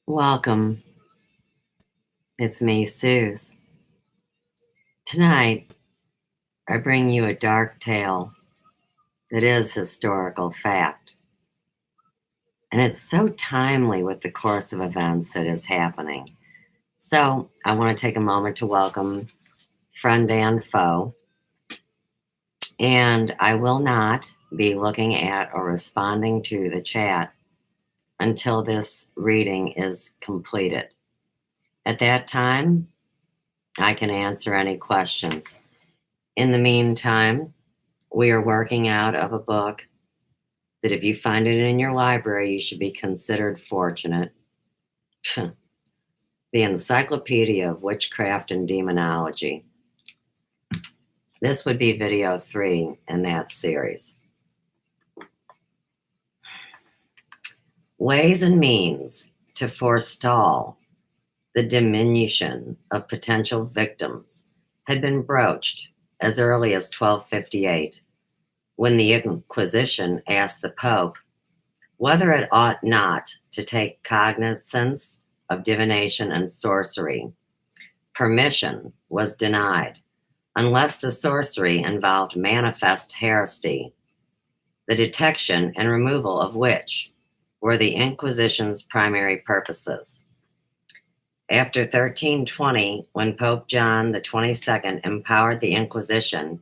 Welcome. It's me, Suze. Tonight, I bring you a dark tale that is historical fact. And it's so timely with the course of events that is happening. So, I want to take a moment to welcome friend and foe. And I will not be looking at or responding to the chat until this reading is completed. At that time, I can answer any questions. In the meantime, we are working out of a book that if you find it in your library, you should be considered fortunate. The Encyclopedia of Witchcraft and Demonology. This would be video 3 in that series. Ways and means to forestall the diminution of potential victims had been broached as early as 1258, when the Inquisition asked the Pope whether it ought not to take cognizance of divination and sorcery. Permission was denied unless the sorcery involved manifest heresy, the detection and removal of which were the Inquisition's primary purposes. After 1320, when Pope John XXII empowered the Inquisition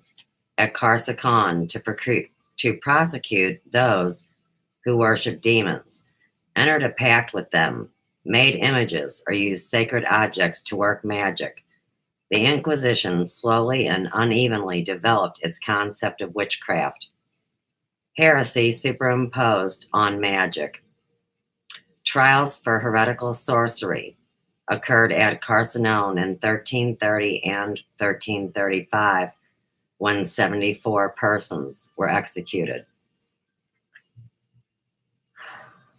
at KRAKEN to prosecute those who worship demons, entered a pact with them, made images, or used sacred objects to work magic, the Inquisition slowly and unevenly developed its concept of witchcraft. Heresy superimposed on magic. Trials for heretical sorcery occurred at Carcassonne in 1330 and 1335, when 74 persons were executed.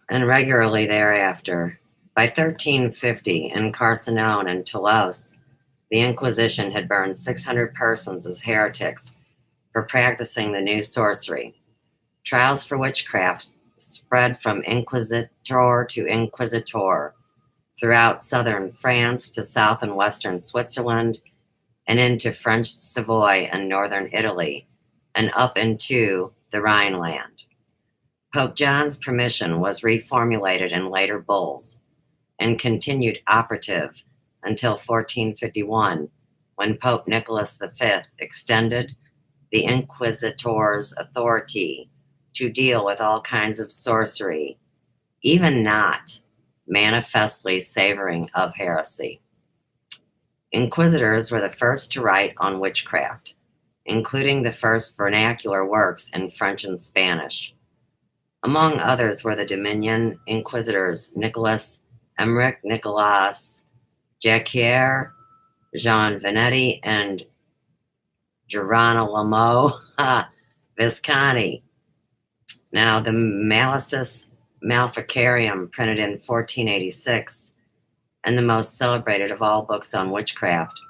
And regularly thereafter. By 1350, in Carcassonne and Toulouse, the Inquisition had burned 600 persons as heretics for practicing the new sorcery. Trials for witchcraft spread from inquisitor to inquisitor throughout southern France to south and western Switzerland, and into French Savoy and northern Italy, and up into the Rhineland. Pope John's permission was reformulated in later bulls and continued operative until 1451, when Pope Nicholas V extended the inquisitor's authority to deal with all kinds of sorcery, even not manifestly savoring of heresy. Inquisitors were the first to write on witchcraft, including the first vernacular works in French and Spanish. Among others were the Dominion Inquisitors Nicholas Emmerich, Nicolas Jacquier, Jean Venetti, and Girolamo Visconti. Now, the Malicis Maleficarium, printed in 1486, and the most celebrated of all books on witchcraft,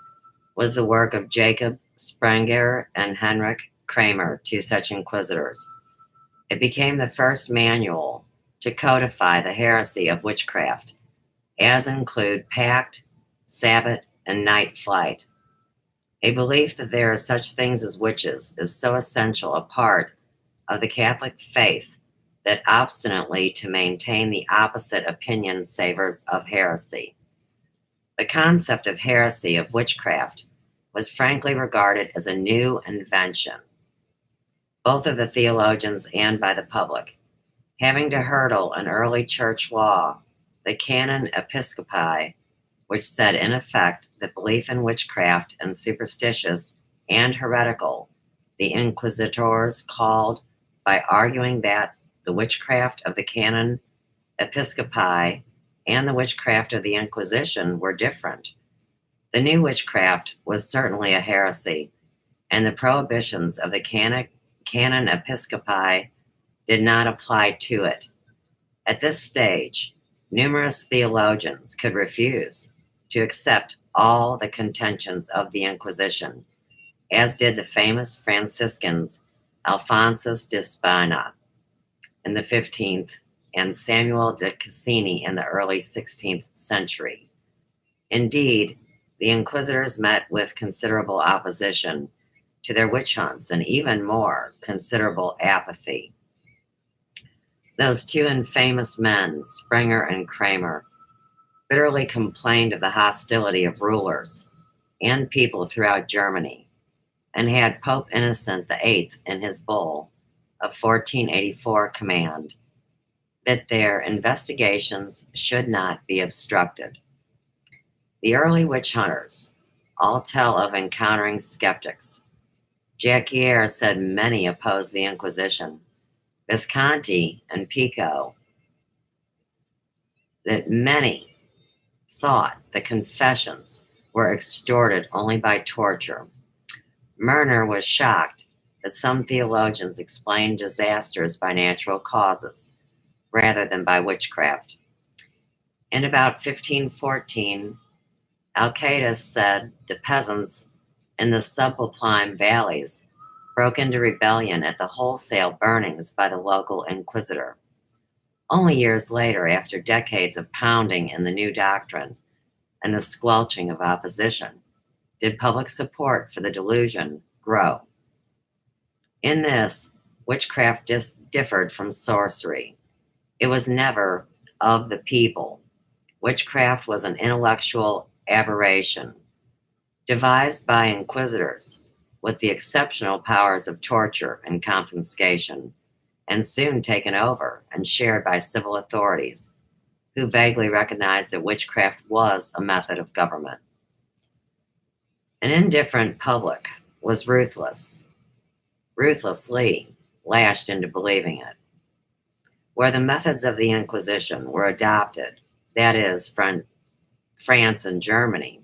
was the work of Jacob Sprenger and Henrik Kramer, two such inquisitors. It became the first manual to codify the heresy of witchcraft, as include pact, sabbat, and night flight. A belief that there are such things as witches is so essential a part of the Catholic faith that obstinately to maintain the opposite opinion savors of heresy. The concept of heresy of witchcraft was frankly regarded as a new invention, both of the theologians and by the public, having to hurdle an early church law, the Canon Episcopi, which said in effect that belief in witchcraft and superstitious and heretical, the inquisitors called by arguing that the witchcraft of the Canon Episcopi and the witchcraft of the Inquisition were different. The new witchcraft was certainly a heresy, and the prohibitions of the Canon Episcopi did not apply to it. At this stage, numerous theologians could refuse to accept all the contentions of the Inquisition, as did the famous Franciscans Alphonsus de Spina in the 15th and Samuel de Cassini in the early 16th century. Indeed, the inquisitors met with considerable opposition to their witch hunts and even more considerable apathy. Those two infamous men, Sprenger and Kramer, bitterly complained of the hostility of rulers and people throughout Germany and had Pope Innocent VIII in his bull of 1484 command that their investigations should not be obstructed. The early witch hunters all tell of encountering skeptics. Jacquier said many opposed the Inquisition. Visconti and Pico that many thought the confessions were extorted only by torture. Murner was shocked that some theologians explained disasters by natural causes rather than by witchcraft. In about 1514, Alcaidus said the peasants in the subalpine valleys broke into rebellion at the wholesale burnings by the local inquisitor. Only years later, after decades of pounding in the new doctrine and the squelching of opposition, did public support for the delusion grow. In this, witchcraft differed from sorcery. It was never of the people. Witchcraft was an intellectual aberration, devised by inquisitors with the exceptional powers of torture and confiscation, and soon taken over and shared by civil authorities, who vaguely recognized that witchcraft was a method of government. An indifferent public was ruthlessly lashed into believing it. Where the methods of the Inquisition were adopted, that is, France and Germany,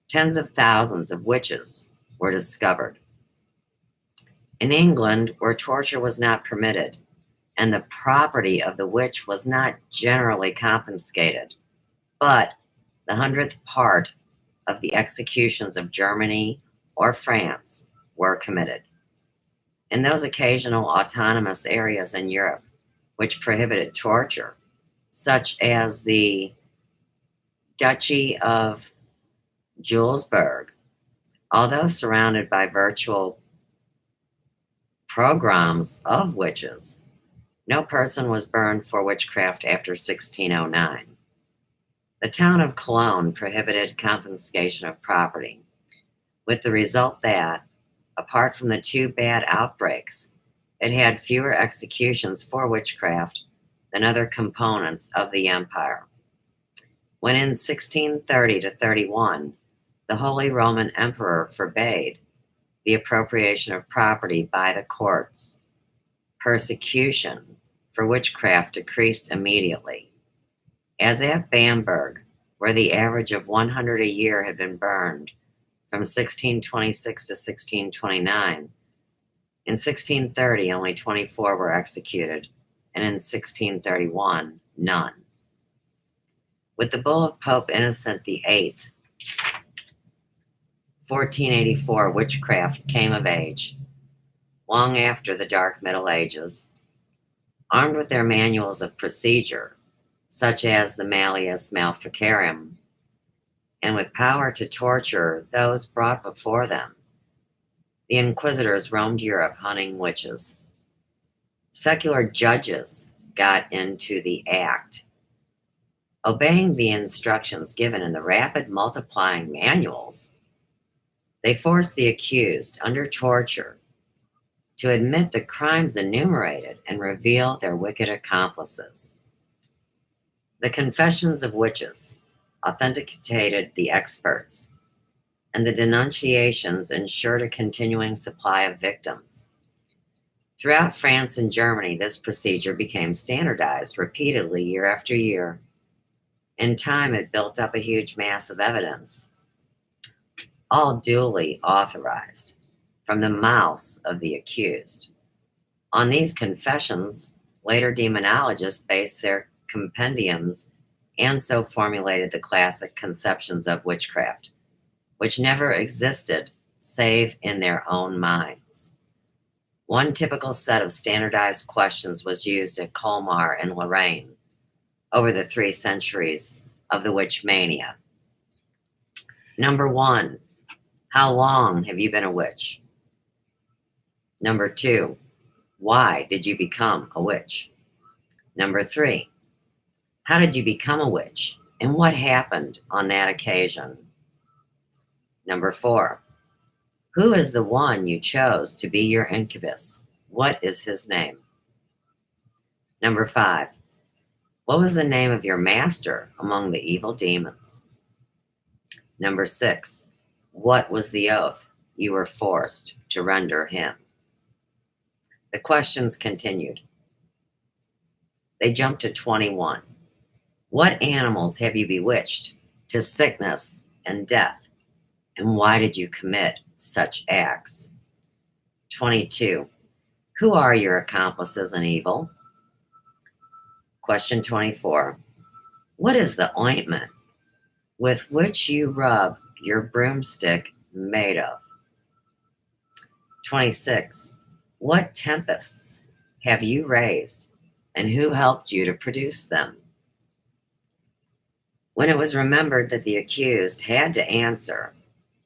tens of thousands of witches were discovered. In England, where torture was not permitted, and the property of the witch was not generally confiscated, but the 100th part of the executions of Germany or France were committed. In those occasional autonomous areas in Europe which prohibited torture, such as the Duchy of Julesburg, although surrounded by virtual pogroms of witches, no person was burned for witchcraft after 1609. The town of Cologne prohibited confiscation of property, with the result that, apart from the two bad outbreaks, it had fewer executions for witchcraft than other components of the empire. When in 1630 to 31, the Holy Roman Emperor forbade the appropriation of property by the courts, persecution for witchcraft decreased immediately. As at Bamberg, where the average of 100 a year had been burned from 1626 to 1629, in 1630 only 24 were executed, and in 1631 none. With the bull of Pope Innocent VIII, 1484, witchcraft came of age, long after the Dark Middle Ages. Armed with their manuals of procedure, such as the Malleus Maleficarum, and with power to torture those brought before them, the inquisitors roamed Europe hunting witches. Secular judges got into the act. Obeying the instructions given in the rapid multiplying manuals, they forced the accused, under torture, to admit the crimes enumerated and reveal their wicked accomplices. The confessions of witches authenticated the experts, and the denunciations ensured a continuing supply of victims. Throughout France and Germany, this procedure became standardized repeatedly year after year. In time, it built up a huge mass of evidence, all duly authorized from the mouths of the accused. On these confessions, later demonologists based their compendiums and so formulated the classic conceptions of 'which never existed save in their own minds. One typical set of standardized questions was used at Colmar and Lorraine over the 3 centuries of the witch mania. Number 1, how long have you been a witch? Number 2, why did you become a witch? Number 3, how did you become a witch and what happened on that occasion? Number 4, who is the one you chose to be your incubus? What is his name? Number 5, what was the name of your master among the evil demons? Number 6, what was the oath you were forced to render him? The questions continued. They jumped to 21. What animals have you bewitched to sickness and death? And why did you commit such acts? 22. Who are your accomplices in evil? Question 24. What is the ointment with which you rub your broomstick made of? 26. What tempests have you raised, and who helped you to produce them? When it was remembered that the accused had to answer,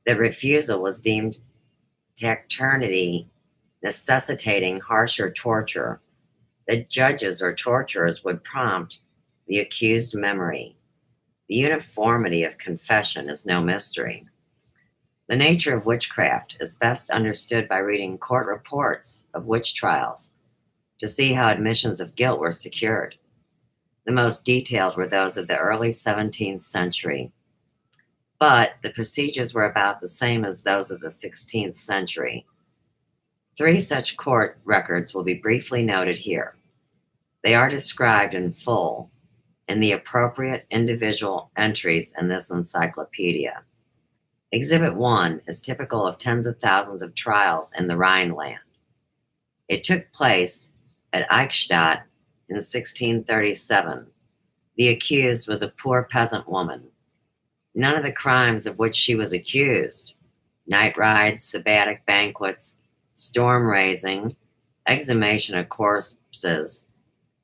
that refusal was deemed taciturnity, necessitating harsher torture, that judges or torturers would prompt the accused memory. The uniformity of confession is no mystery. The nature of witchcraft is best understood by reading court reports of witch trials to see how admissions of guilt were secured. The most detailed were those of the early 17th century, but the procedures were about the same as those of the 16th century. 3 such court records will be briefly noted here. They are described in full in the appropriate individual entries in this encyclopedia. Exhibit 1 is typical of tens of thousands of trials in the Rhineland. It took place at Eichstätt in 1637. The accused was a poor peasant woman. None of the crimes of which she was accused, night rides, sabbatic banquets, storm raising, exhumation of corpses,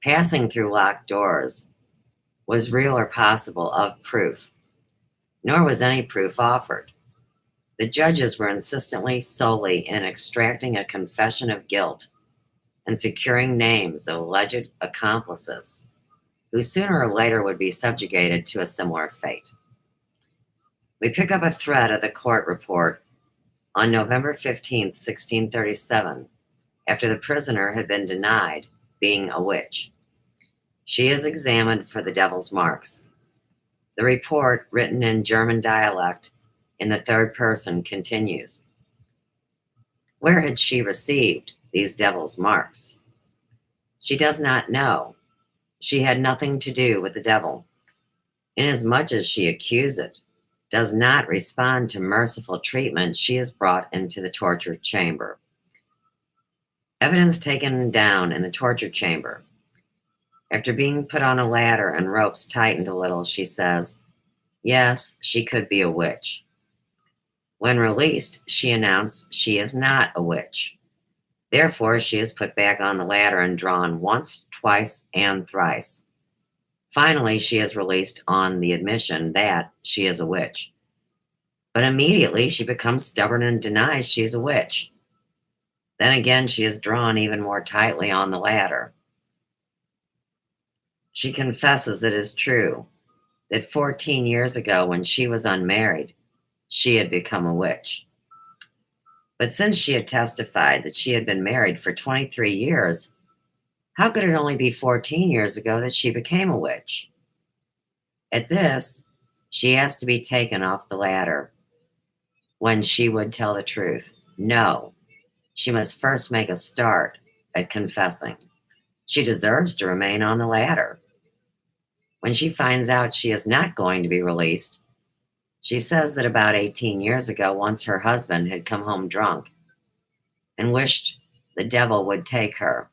passing through locked doors, was real or possible of proof, nor was any proof offered. The judges were insistently solely in extracting a confession of guilt and securing names of alleged accomplices, who sooner or later would be subjugated to a similar fate. We pick up a thread of the court report on November 15, 1637, after the prisoner had been denied being a witch. She is examined for the devil's marks. The report, written in German dialect in the third person, continues. Where had she received these devil's marks? She does not know. She had nothing to do with the devil, inasmuch as she accused does not respond to merciful treatment. She is brought into the torture chamber. Evidence taken down in the torture chamber. After being put on a ladder and ropes tightened a little, she says, yes, she could be a witch. When released, she announced she is not a witch. Therefore, she is put back on the ladder and drawn once, twice, and thrice. Finally, she is released on the admission that she is a witch. But immediately she becomes stubborn and denies she is a witch. Then again, she is drawn even more tightly on the ladder. She confesses it is true that 14 years ago, when she was unmarried, she had become a witch. But since she had testified that she had been married for 23 years, how could it only be 14 years ago that she became a witch? At this, she asked to be taken off the ladder when she would tell the truth. No, she must first make a start at confessing. She deserves to remain on the ladder. When she finds out she is not going to be released, she says that about 18 years ago, once her husband had come home drunk and wished the devil would take her.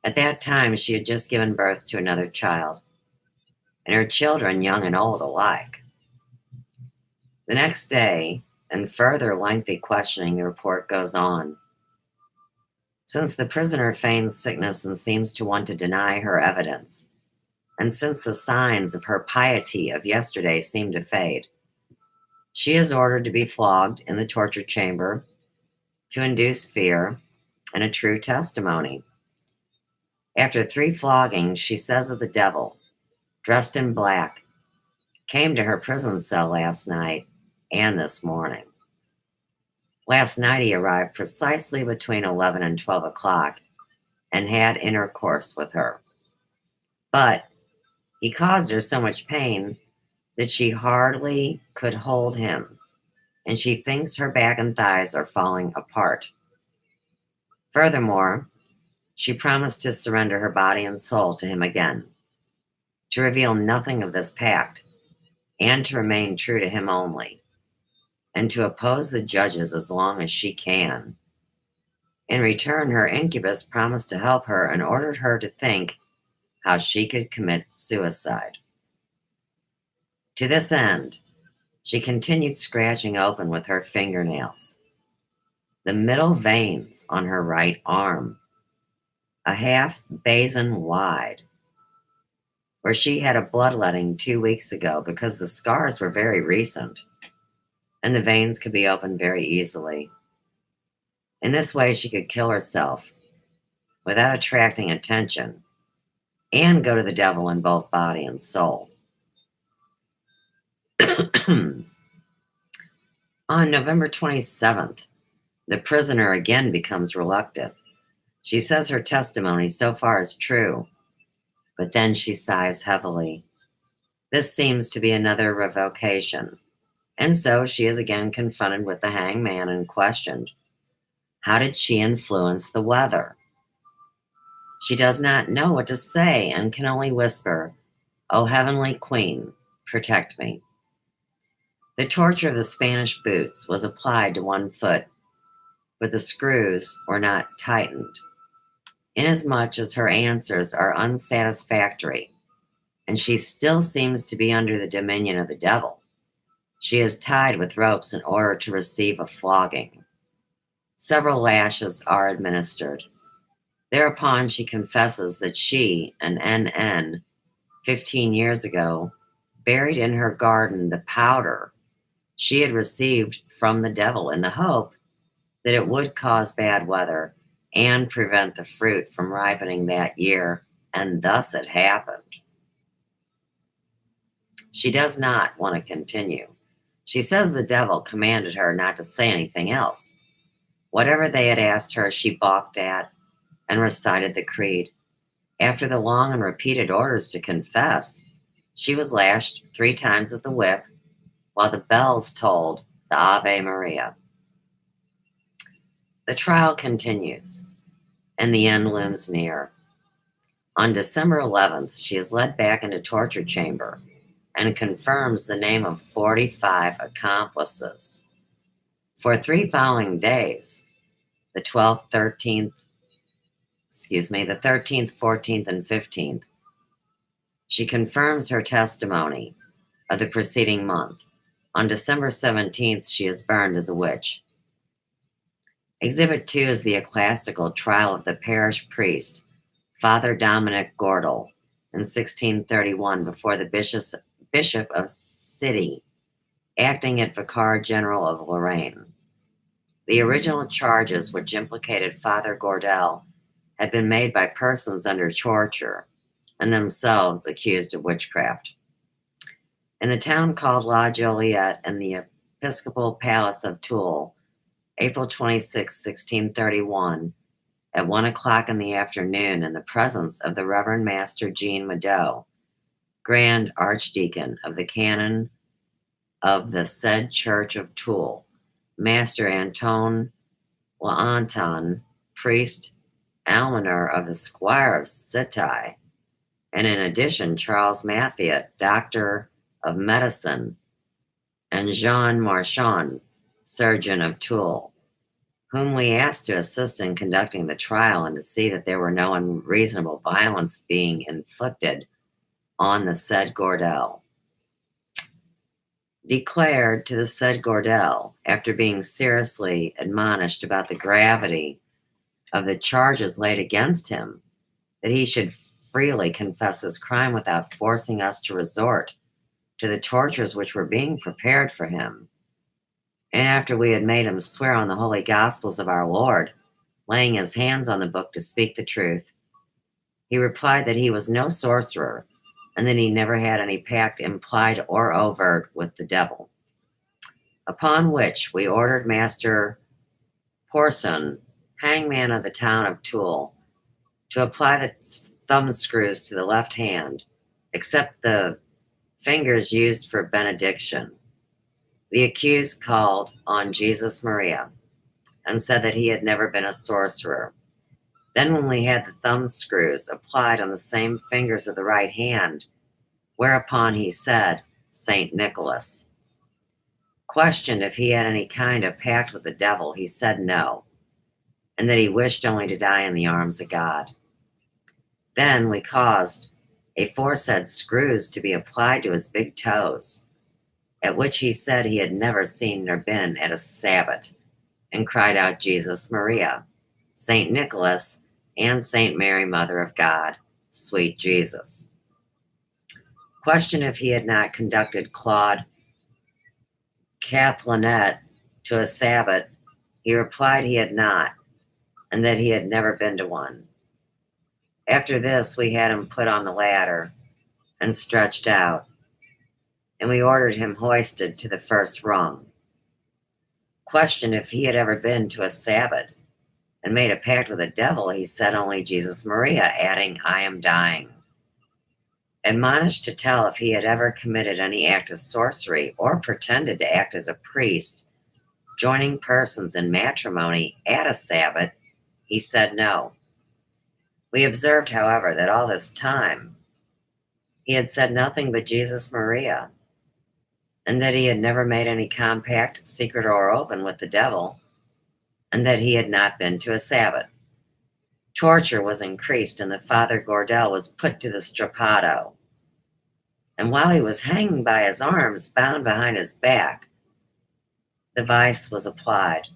At that time, she had just given birth to another child, and her children, young and old alike. The next day, in further lengthy questioning, the report goes on. Since the prisoner feigns sickness and seems to want to deny her evidence, and since the signs of her piety of yesterday seem to fade, she is ordered to be flogged in the torture chamber to induce fear and a true testimony. After 3 floggings, she says that the devil, dressed in black, came to her prison cell last night and this morning. Last night he arrived precisely between 11 and 12 o'clock and had intercourse with her. But he caused her so much pain that she hardly could hold him, and she thinks her back and thighs are falling apart. Furthermore, she promised to surrender her body and soul to him again, to reveal nothing of this pact, and to remain true to him only, and to oppose the judges as long as she can. In return, her incubus promised to help her and ordered her to think how she could commit suicide. To this end, she continued scratching open with her fingernails the middle veins on her right arm, a half basin wide, where she had a bloodletting 2 weeks ago because the scars were very recent and the veins could be opened very easily. In this way, she could kill herself without attracting attention and go to the devil in both body and soul. On November 27th, the prisoner again becomes reluctant. She says her testimony so far is true, but then she sighs heavily. This seems to be another revocation, and so she is again confronted with the hangman and questioned. How did she influence the weather? She does not know what to say and can only whisper, "O heavenly queen, protect me." The torture of the Spanish boots was applied to one foot, but the screws were not tightened. Inasmuch as her answers are unsatisfactory, and she still seems to be under the dominion of the devil, she is tied with ropes in order to receive a flogging. Several lashes are administered. Thereupon she confesses that she, an NN, 15 years ago, buried in her garden the powder she had received from the devil in the hope that it would cause bad weather and prevent the fruit from ripening that year, and thus it happened. She does not want to continue. She says the devil commanded her not to say anything else. Whatever they had asked her, she balked at and recited the creed. After the long and repeated orders to confess, she was lashed 3 times with the whip, while the bells tolled the Ave Maria. The trial continues, and the end looms near. On December 11th, she is led back into torture chamber and confirms the name of 45 accomplices. For 3 following days, the 12th, 13th, the 13th, 14th, and 15th, she confirms her testimony of the preceding month. On December 17th, she is burned as a witch. Exhibit 2 is the ecclesiastical trial of the parish priest, Father Dominic Gordel, in 1631 before the Bishop of City, acting at Vicar General of Lorraine. The original charges which implicated Father Gordel had been made by persons under torture and themselves accused of witchcraft. In the town called La Joliette in the Episcopal Palace of Toul, April 26, 1631, at 1 o'clock in the afternoon, in the presence of the Reverend Master Jean Madaud, Grand Archdeacon of the Canon of the said Church of Toul, Master Anton L'Anton, priest almoner of the Squire of City, and in addition Charles Mathiot, doctor of medicine, and Jean Marchand, surgeon of Toul, whom we asked to assist in conducting the trial and to see that there were no unreasonable violence being inflicted on the said Gordel. Declared to the said Gordel, after being seriously admonished about the gravity of the charges laid against him, that he should freely confess his crime without forcing us to resort to the tortures which were being prepared for him. And after we had made him swear on the holy gospels of our Lord, laying his hands on the book to speak the truth, he replied that he was no sorcerer, and that he never had any pact, implied or overt, with the devil. Upon which we ordered Master Porson, hangman of the town of Toul, to apply the thumb screws to the left hand, except the fingers used for benediction. The accused called on Jesus Maria and said that he had never been a sorcerer. Then, when we had the thumb screws applied on the same fingers of the right hand, whereupon he said, Saint Nicholas. Questioned if he had any kind of pact with the devil, he said no, and that he wished only to die in the arms of God. Then we caused aforesaid screws to be applied to his big toes, at which he said he had never seen nor been at a Sabbath, and cried out, Jesus Maria, Saint Nicholas, and Saint Mary, Mother of God, sweet Jesus. Questioned if he had not conducted Claude Catholinet to a Sabbath, he replied he had not, and that he had never been to one. After this, we had him put on the ladder and stretched out, and we ordered him hoisted to the first rung. Questioned if he had ever been to a Sabbath and made a pact with the devil, he said only Jesus Maria, adding, I am dying. Admonished to tell if he had ever committed any act of sorcery or pretended to act as a priest, joining persons in matrimony at a Sabbath, he said no. We observed, however, that all this time he had said nothing but Jesus Maria, and that he had never made any compact, secret or open, with the devil, and that he had not been to a Sabbath. Torture was increased, and the Father Gordel was put to the strappado. And while he was hanging by his arms, bound behind his back, the vice was applied.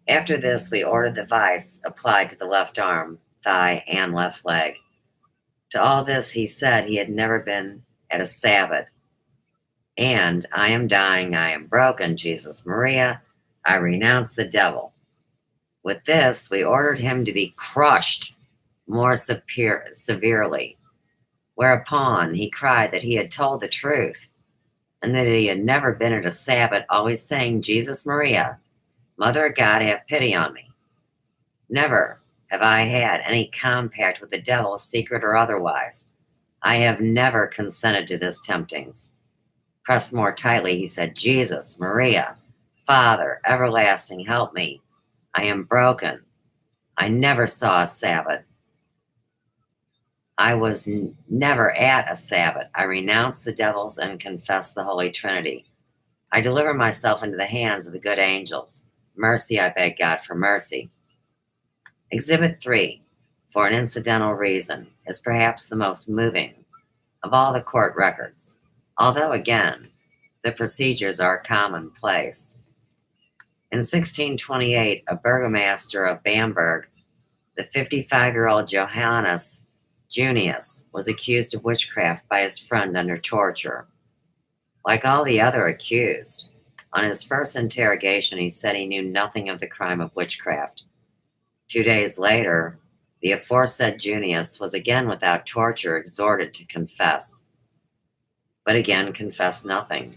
After this, we ordered the vice applied to the left arm, thigh, and left leg. To all this he said he had never been at a Sabbath. And I am dying, I am broken, Jesus Maria, I renounce the devil. With this, we ordered him to be crushed more severely, whereupon he cried that he had told the truth, and that he had never been at a Sabbath, always saying, Jesus Maria, Mother of God, have pity on me. Never have I had any compact with the devil, secret or otherwise. I have never consented to this temptings. Pressed more tightly, he said, Jesus, Maria, Father, everlasting, help me. I am broken. I never saw a Sabbath. I was never at a Sabbath. I renounce the devils and confess the Holy Trinity. I deliver myself into the hands of the good angels. Mercy, I beg God for mercy. Exhibit 3, for an incidental reason, is perhaps the most moving of all the court records, although, again, the procedures are commonplace. In 1628, a burgomaster of Bamberg, the 55-year-old Johannes Junius, was accused of witchcraft by his friend under torture. Like all the other accused, on his first interrogation, he said he knew nothing of the crime of witchcraft. 2 days later, the aforesaid Junius was again without torture exhorted to confess, but again confessed nothing.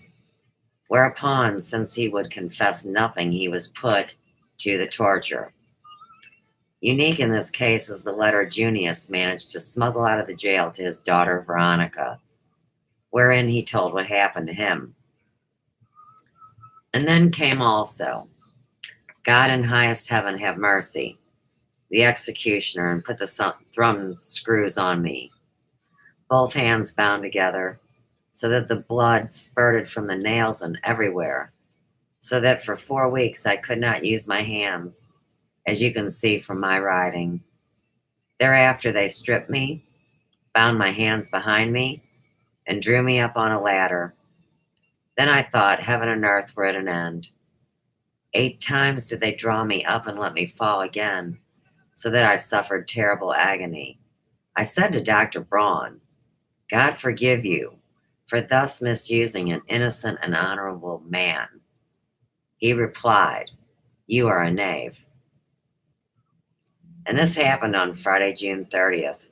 Whereupon, since he would confess nothing, he was put to the torture. Unique in this case is the letter Junius managed to smuggle out of the jail to his daughter Veronica, wherein he told what happened to him. And then came also, God in highest heaven have mercy, the executioner, and put the thumb screws on me, both hands bound together, so that the blood spurted from the nails and everywhere, so that for 4 weeks I could not use my hands, as you can see from my writing. Thereafter they stripped me, bound my hands behind me, and drew me up on a ladder. Then I thought heaven and earth were at an end. 8 times did they draw me up and let me fall again, so that I suffered terrible agony. I said to Dr. Braun, God forgive you for thus misusing an innocent and honorable man. He replied, you are a knave. And this happened on Friday, June 30th.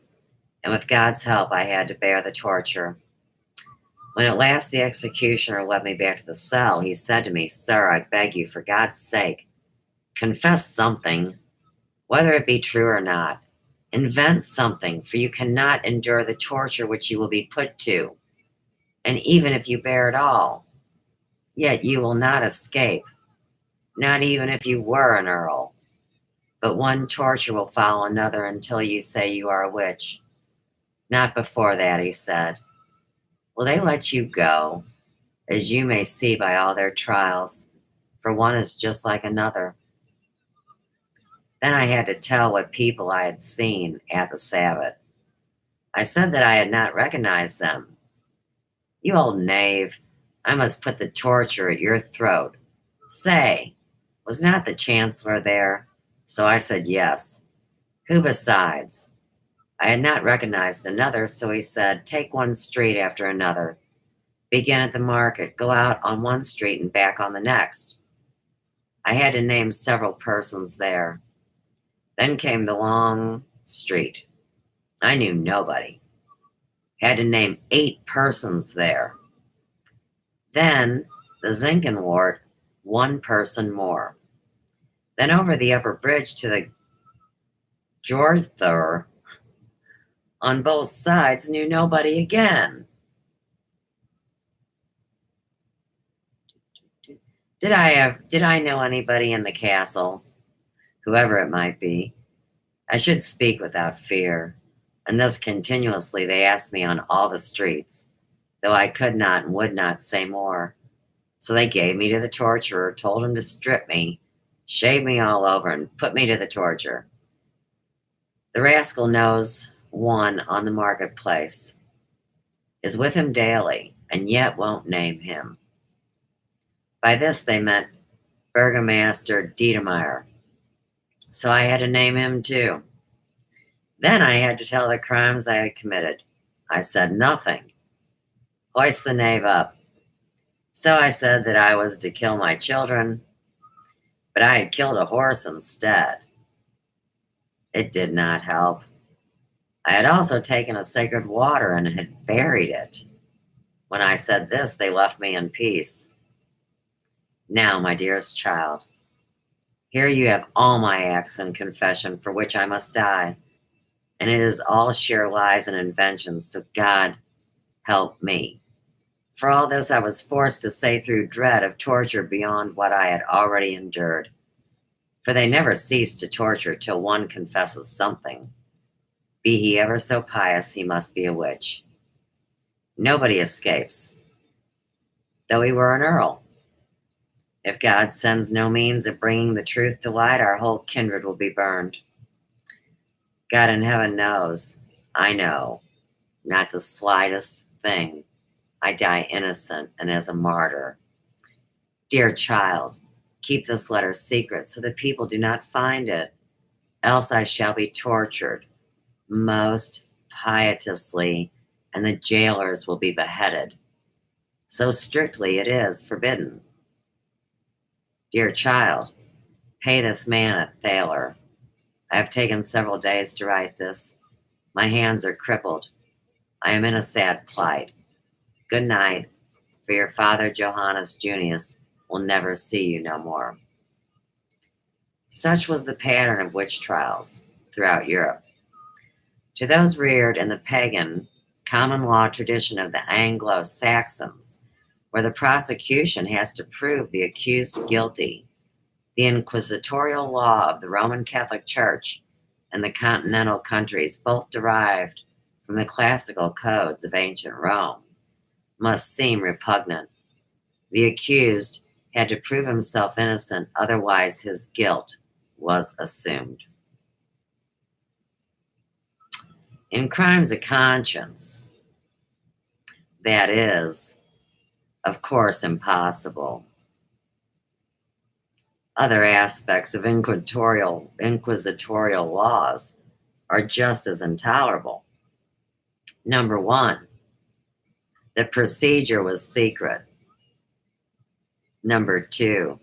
And with God's help, I had to bear the torture. When at last the executioner led me back to the cell, he said to me, Sir, I beg you, for God's sake, confess something, whether it be true or not. Invent something, for you cannot endure the torture which you will be put to. And even if you bear it all, yet you will not escape, not even if you were an earl. But one torture will follow another until you say you are a witch. Not before that, he said. Will they let you go, as you may see by all their trials, for one is just like another. Then I had to tell what people I had seen at the Sabbath. I said that I had not recognized them. You old knave, I must put the torture at your throat. Say, was not the chancellor there? So I said yes. Who besides? I had not recognized another, so he said, take one street after another. Begin at the market, go out on one street and back on the next. I had to name several persons there. Then came the long street. I knew nobody. Had to name 8 persons there. Then the Zinkenwart, 1 person more. Then over the upper bridge to the Jorthur, on both sides, knew nobody again. Did I know anybody in the castle? Whoever it might be. I should speak without fear. And thus continuously they asked me on all the streets, though I could not and would not say more. So they gave me to the torturer, told him to strip me, shave me all over, and put me to the torture. The rascal knows one on the marketplace, is with him daily, and yet won't name him. By this they meant Burgomaster Dietermeyer. So I had to name him too. Then I had to tell the crimes I had committed. I said nothing. Hoist the knave up. So I said that I was to kill my children, but I had killed a horse instead. It did not help. I had also taken a sacred water and had buried it. When I said this, they left me in peace. Now, my dearest child, here you have all my acts and confession for which I must die, and it is all sheer lies and inventions, so God help me. For all this I was forced to say through dread of torture beyond what I had already endured. For they never cease to torture till one confesses something. Be he ever so pious, he must be a witch. Nobody escapes, though he were an earl. If God sends no means of bringing the truth to light, our whole kindred will be burned. God in heaven knows, I know, not the slightest thing. I die innocent and as a martyr. Dear child, keep this letter secret so that people do not find it, else I shall be tortured most piteously, and the jailers will be beheaded. So strictly it is forbidden. Dear child, pay this man a thaler. I have taken several days to write this. My hands are crippled. I am in a sad plight. Good night, for your father Johannes Junius will never see you no more. Such was the pattern of witch trials throughout Europe. To those reared in the pagan common law tradition of the Anglo-Saxons, where the prosecution has to prove the accused guilty, the inquisitorial law of the Roman Catholic Church and the continental countries, both derived from the classical codes of ancient Rome, must seem repugnant. The accused had to prove himself innocent, otherwise his guilt was assumed. In crimes of conscience, that is, of course, impossible. Other aspects of inquisitorial laws are just as intolerable. Number one, the procedure was secret. Number two,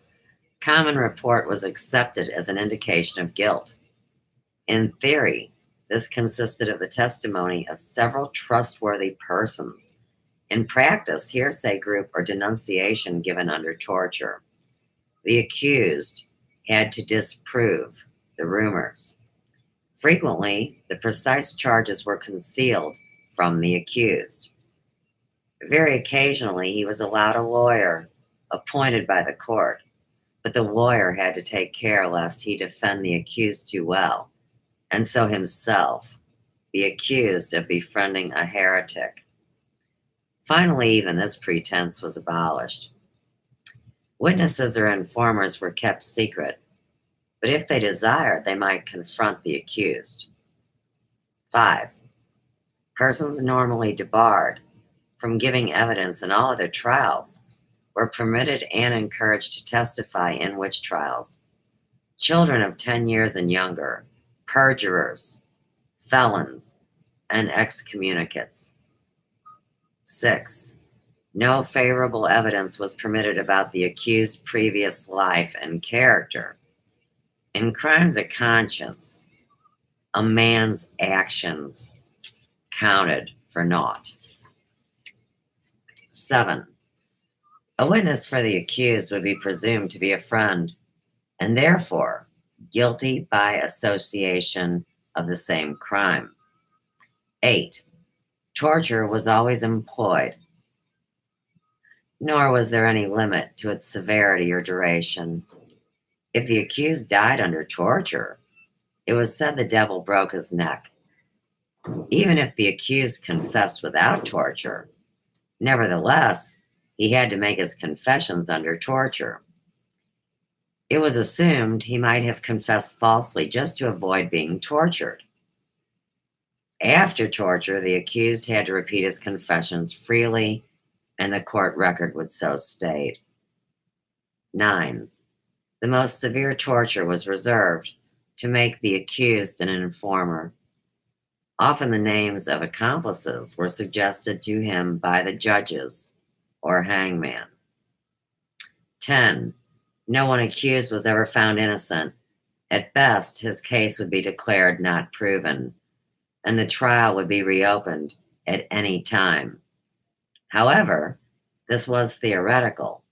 common report was accepted as an indication of guilt. In theory, this consisted of the testimony of several trustworthy persons. In practice, hearsay group or denunciation given under torture. The accused had to disprove the rumors. Frequently, the precise charges were concealed from the accused. Very occasionally, he was allowed a lawyer appointed by the court, but the lawyer had to take care lest he defend the accused too well, and so himself be accused of befriending a heretic. Finally, even this pretense was abolished. Witnesses or informers were kept secret, but if they desired, they might confront the accused. 5. Persons normally debarred from giving evidence in all other trials were permitted and encouraged to testify in witch trials. Children of 10 years and younger, perjurers, felons, and excommunicates. 6. No favorable evidence was permitted about the accused's previous life and character. In crimes of conscience, a man's actions counted for naught. 7. A witness for the accused would be presumed to be a friend, and therefore guilty by association of the same crime. 8. Torture was always employed, nor was there any limit to its severity or duration. If the accused died under torture, it was said the devil broke his neck. Even if the accused confessed without torture, nevertheless, he had to make his confessions under torture. It was assumed he might have confessed falsely just to avoid being tortured. After torture, the accused had to repeat his confessions freely, and the court record would so state. 9. The most severe torture was reserved to make the accused an informer. Often the names of accomplices were suggested to him by the judges or hangman. 10. No one accused was ever found innocent. At best, his case would be declared not proven, and the trial would be reopened at any time. However, this was theoretical,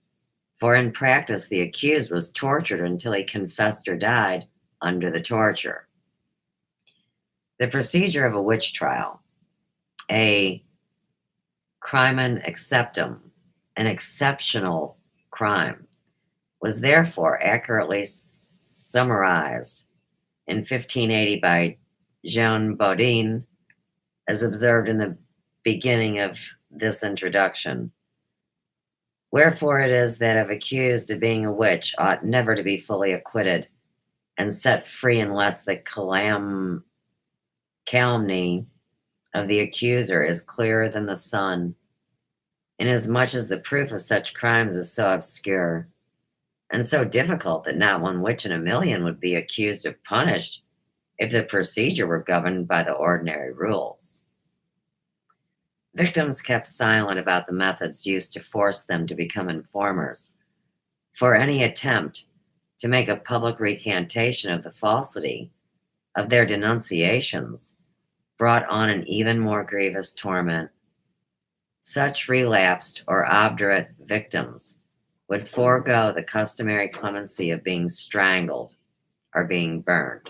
for in practice the accused was tortured until he confessed or died under the torture. The procedure of a witch trial, a crimen exceptum, an exceptional crime, was therefore accurately summarized in 1580 by Jean Bodin, as observed in the beginning of this introduction. Wherefore it is that of accused of being a witch ought never to be fully acquitted and set free unless the calumny of the accuser is clearer than the sun, inasmuch as the proof of such crimes is so obscure and so difficult that not one witch in a million would be accused or punished if the procedure were governed by the ordinary rules. Victims kept silent about the methods used to force them to become informers, for any attempt to make a public recantation of the falsity of their denunciations brought on an even more grievous torment. Such relapsed or obdurate victims would forego the customary clemency of being strangled or being burned.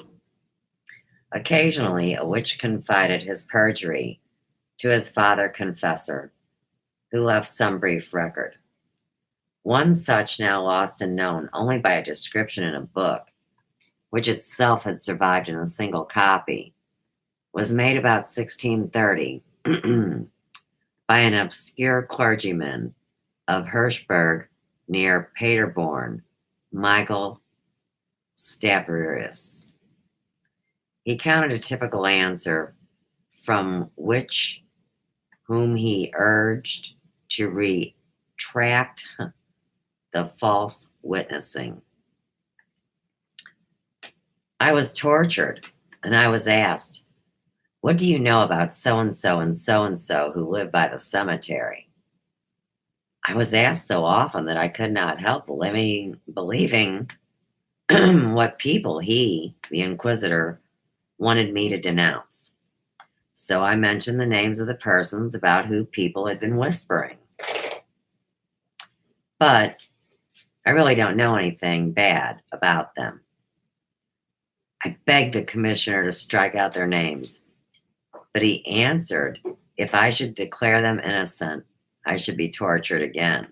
Occasionally, a witch confided his perjury to his father confessor, who left some brief record. One such, now lost and known only by a description in a book, which itself had survived in a single copy, was made about 1630 by an obscure clergyman of Hirschberg near Paderborn, Michael Staperius. He counted a typical answer from which whom he urged to retract the false witnessing. I was tortured, and I was asked, "What do you know about so and so and so and so who live by the cemetery?" I was asked so often that I could not help believing what people he, the Inquisitor, wanted me to denounce. So I mentioned the names of the persons about who people had been whispering. But I really don't know anything bad about them. I begged the commissioner to strike out their names, but he answered if I should declare them innocent, I should be tortured again.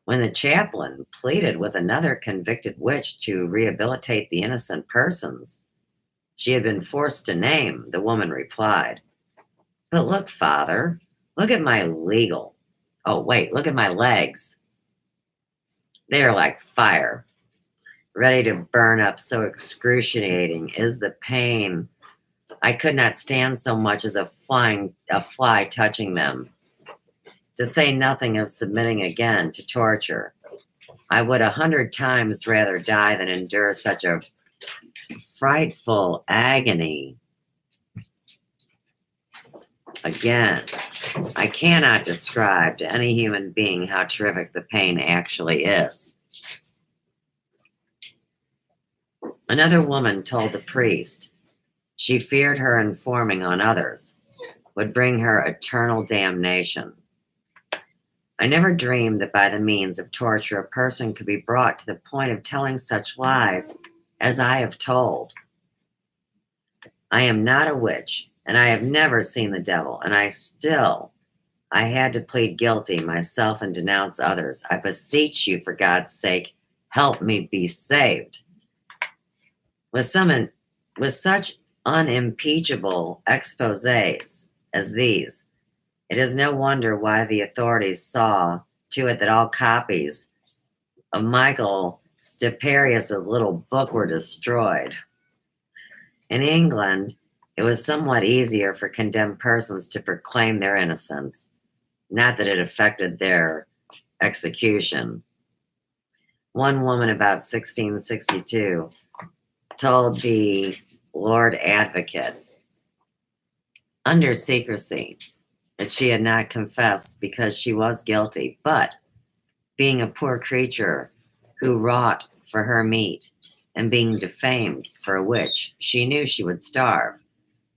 When the chaplain pleaded with another convicted witch to rehabilitate the innocent persons she had been forced to name, the woman replied, "But look, Father, look at my legal. Oh, wait, look at my legs. They are like fire, ready to burn up, so excruciating is the pain. I could not stand so much as a fly touching them, to say nothing of submitting again to torture. I would 100 times rather die than endure such a frightful agony again. I cannot describe to any human being how terrific the pain actually is." Another woman told the priest she feared her informing on others would bring her eternal damnation. I never dreamed that by the means of torture a person could be brought to the point of telling such lies as I have told. I am not a witch, and I have never seen the devil, and I had to plead guilty myself and denounce others. I beseech you, for God's sake, help me be saved. With such unimpeachable exposés as these, it is no wonder why the authorities saw to it that all copies of Michael Stiparius's little book were destroyed. In England, it was somewhat easier for condemned persons to proclaim their innocence, not that it affected their execution. One woman about 1662 told the Lord Advocate, under secrecy, that she had not confessed because she was guilty, but being a poor creature who wrought for her meat and being defamed for a witch, she knew she would starve,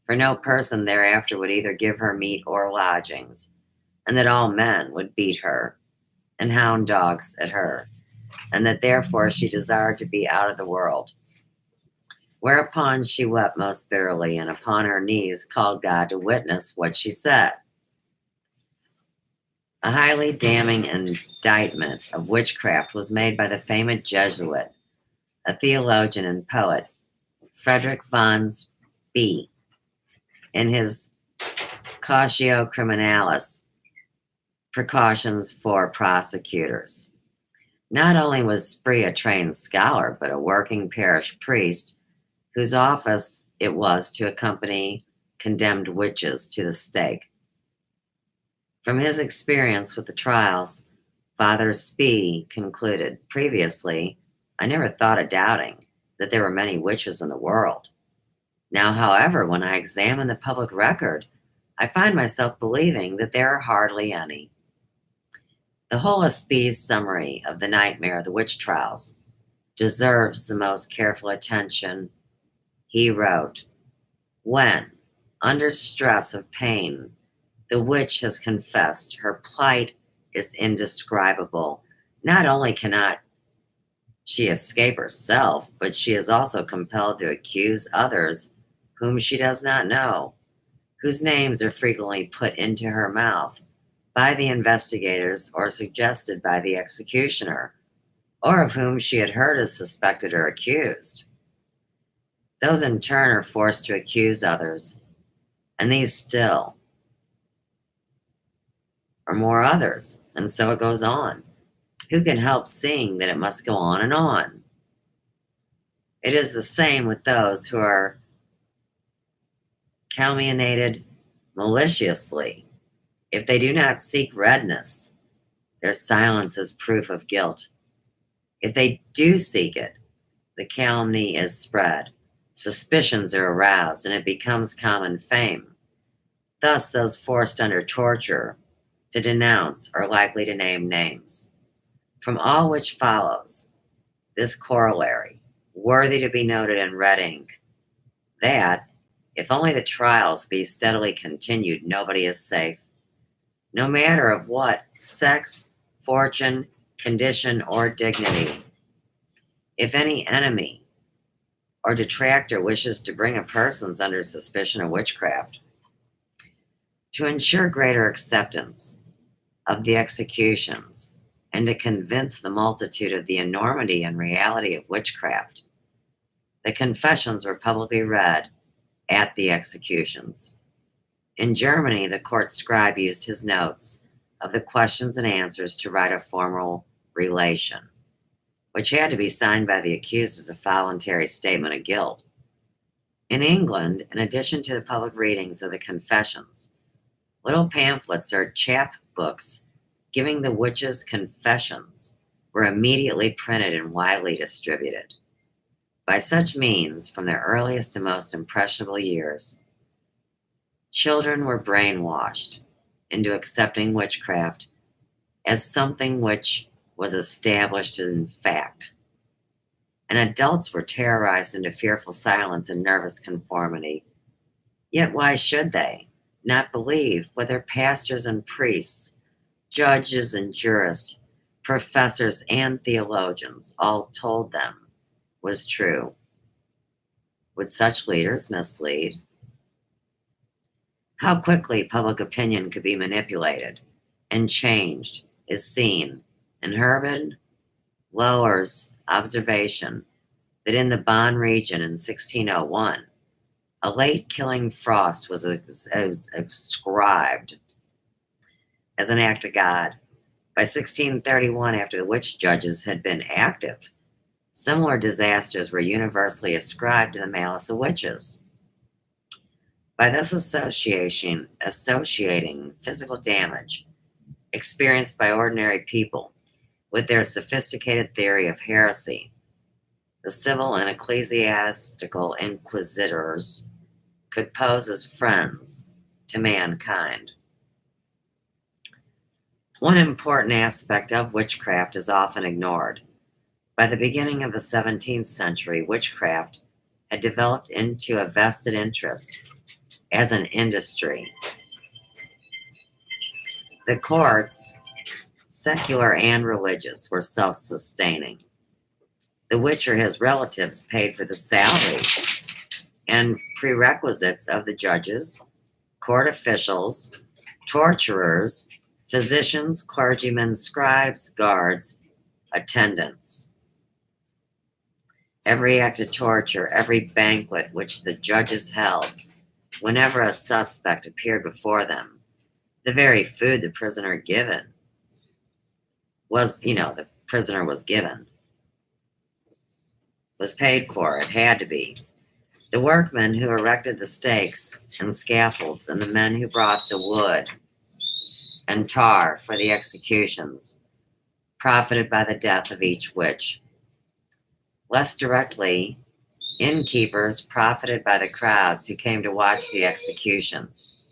for no person thereafter would either give her meat or lodgings, and that all men would beat her and hound dogs at her, and that therefore she desired to be out of the world. Whereupon she wept most bitterly, and upon her knees called God to witness what she said. A highly damning indictment of witchcraft was made by the famous Jesuit, a theologian and poet, Frederick von Spee, in his Cautio Criminalis, Precautions for Prosecutors. Not only was Spree a trained scholar, but a working parish priest whose office it was to accompany condemned witches to the stake. From his experience with the trials, Father Spee concluded, previously, I never thought of doubting that there were many witches in the world. Now, however, when I examine the public record, I find myself believing that there are hardly any. The whole of Spee's summary of the nightmare of the witch trials deserves the most careful attention. He wrote, when, under stress of pain, the witch has confessed, her plight is indescribable. Not only cannot she escape herself, but she is also compelled to accuse others whom she does not know, whose names are frequently put into her mouth by the investigators or suggested by the executioner, or of whom she had heard as suspected or accused. Those in turn are forced to accuse others, and these still or more others, and so it goes on. Who can help seeing that it must go on and on? It is the same with those who are calumniated maliciously. If they do not seek redress, their silence is proof of guilt. If they do seek it, the calumny is spread, suspicions are aroused, and it becomes common fame. Thus, those forced under torture to denounce are likely to name names. From all which follows this corollary, worthy to be noted in red ink, that, if only the trials be steadily continued, nobody is safe, no matter of what sex, fortune, condition, or dignity. If any enemy or detractor wishes to bring a persons under suspicion of witchcraft, to ensure greater acceptance of the executions, and to convince the multitude of the enormity and reality of witchcraft, the confessions were publicly read at the executions. In Germany, the court scribe used his notes of the questions and answers to write a formal relation, which had to be signed by the accused as a voluntary statement of guilt. In England, in addition to the public readings of the confessions, little pamphlets or chapbooks giving the witches' confessions were immediately printed and widely distributed. By such means, from their earliest and most impressionable years, children were brainwashed into accepting witchcraft as something which was established in fact, and adults were terrorized into fearful silence and nervous conformity. Yet why should they not believe what their pastors and priests, judges and jurists, professors and theologians all told them was true? Would such leaders mislead? How quickly public opinion could be manipulated and changed is seen in Herman Lower's observation that in the Bonn region in 1601, a late killing frost was ascribed as an act of God. By 1631, after the witch judges had been active, similar disasters were universally ascribed to the malice of witches. By this associating physical damage experienced by ordinary people with their sophisticated theory of heresy, the civil and ecclesiastical inquisitors could pose as friends to mankind. One important aspect of witchcraft is often ignored. By the beginning of the 17th century, witchcraft had developed into a vested interest as an industry. The courts, secular and religious, were self-sustaining. The witcher, his relatives, paid for the salaries and prerequisites of the judges, court officials, torturers, physicians, clergymen, scribes, guards, attendants. Every act of torture, every banquet which the judges held, whenever a suspect appeared before them, the very food the prisoner given was, the prisoner was given, was paid for. It had to be. The workmen who erected the stakes and scaffolds, and the men who brought the wood and tar for the executions, profited by the death of each witch. Less directly, innkeepers profited by the crowds who came to watch the executions.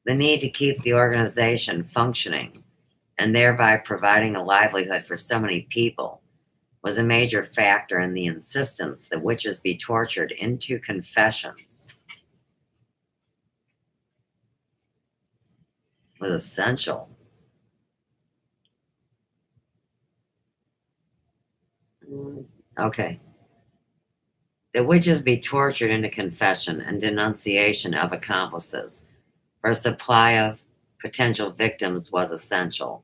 The need to keep the organization functioning and thereby providing a livelihood for so many people was a major factor in the insistence that witches be tortured into confessions. It was essential. Okay. The witches be tortured into confession and denunciation of accomplices for a supply of potential victims was essential.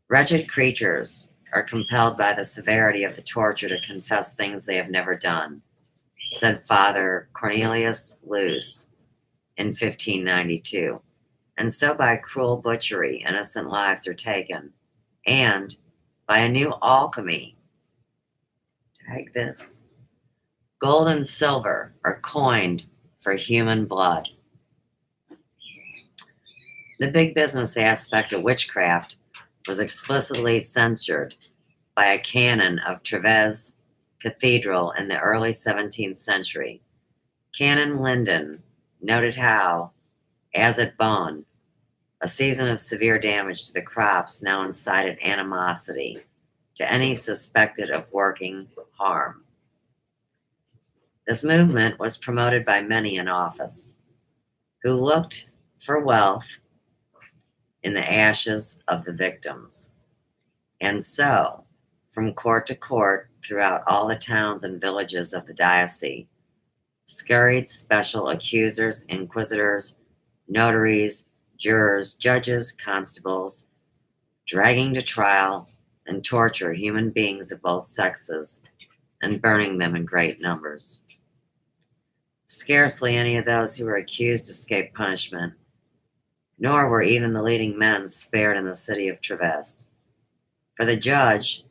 Wretched creatures are compelled by the severity of the torture to confess things they have never done, said Father Cornelius Luce in 1592. And so by cruel butchery, innocent lives are taken, and by a new alchemy, tag this, gold and silver are coined for human blood. The big business aspect of witchcraft was explicitly censored by a canon of Treves Cathedral in the early 17th century. Canon Linden noted how, as at Bonn, a season of severe damage to the crops now incited animosity to any suspected of working harm. This movement was promoted by many in office, who looked for wealth in the ashes of the victims. And so, from court to court throughout all the towns and villages of the diocese, scurried special accusers, inquisitors, notaries, jurors, judges, constables, dragging to trial and torture human beings of both sexes and burning them in great numbers. Scarcely any of those who were accused escaped punishment, nor were even the leading men spared in the city of Treves. For the judge,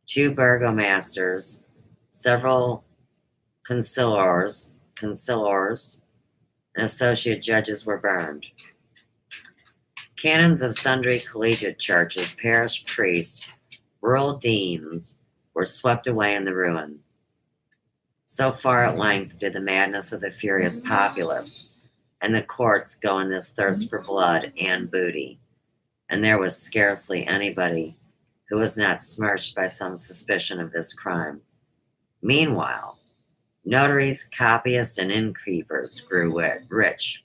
2 burgomasters, several concilors, and associate judges were burned. Canons of sundry collegiate churches, parish priests, rural deans were swept away in the ruin. So far at length did the madness of the furious populace and the courts go in this thirst for blood and booty, and there was scarcely anybody who was not smirched by some suspicion of this crime. Meanwhile, notaries, copyists, and innkeepers grew rich.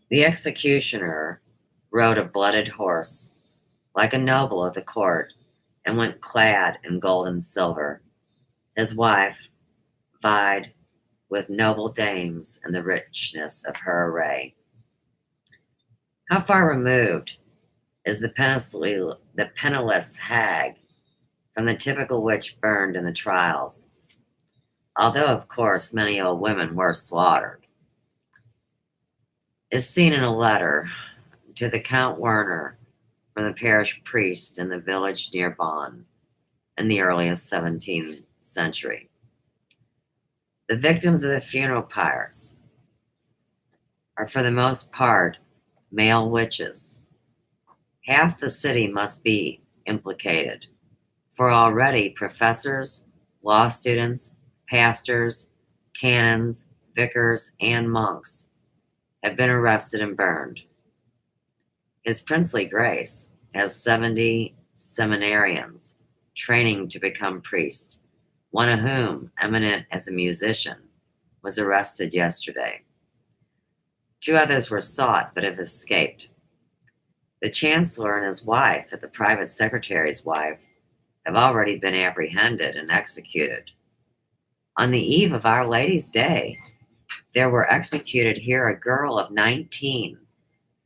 The executioner rode a blooded horse, like a noble of the court, and went clad in gold and silver. His wife vied with noble dames in the richness of her array. How far removed is the penniless hag from the typical witch burned in the trials, although, of course, many old women were slaughtered, is seen in a letter to the Count Werner from the parish priest in the village near Bonn in the earliest 17th century. The victims of the funeral pyres are for the most part male witches. Half the city must be implicated, for already professors, law students, pastors, canons, vicars, and monks have been arrested and burned. His princely grace has 70 seminarians training to become priests, one of whom, eminent as a musician, was arrested yesterday. 2 others were sought but have escaped. The chancellor and his wife, and the private secretary's wife, have already been apprehended and executed. On the eve of Our Lady's Day, there were executed here a girl of 19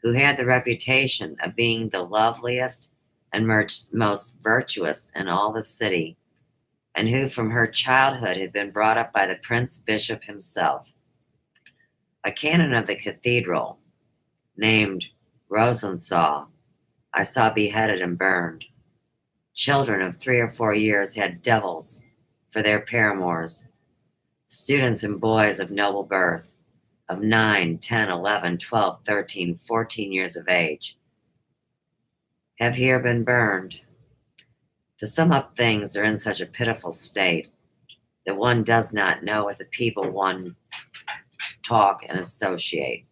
who had the reputation of being the loveliest and most virtuous in all the city, and who from her childhood had been brought up by the Prince Bishop himself. A canon of the cathedral, named Rosensaw, I saw beheaded and burned. Children of 3 or 4 years had devils for their paramours. Students and boys of noble birth, of 9, 10, 11, 12, 13, 14 years of age, have here been burned. To sum up, things are in such a pitiful state that one does not know what the people one talk and associate.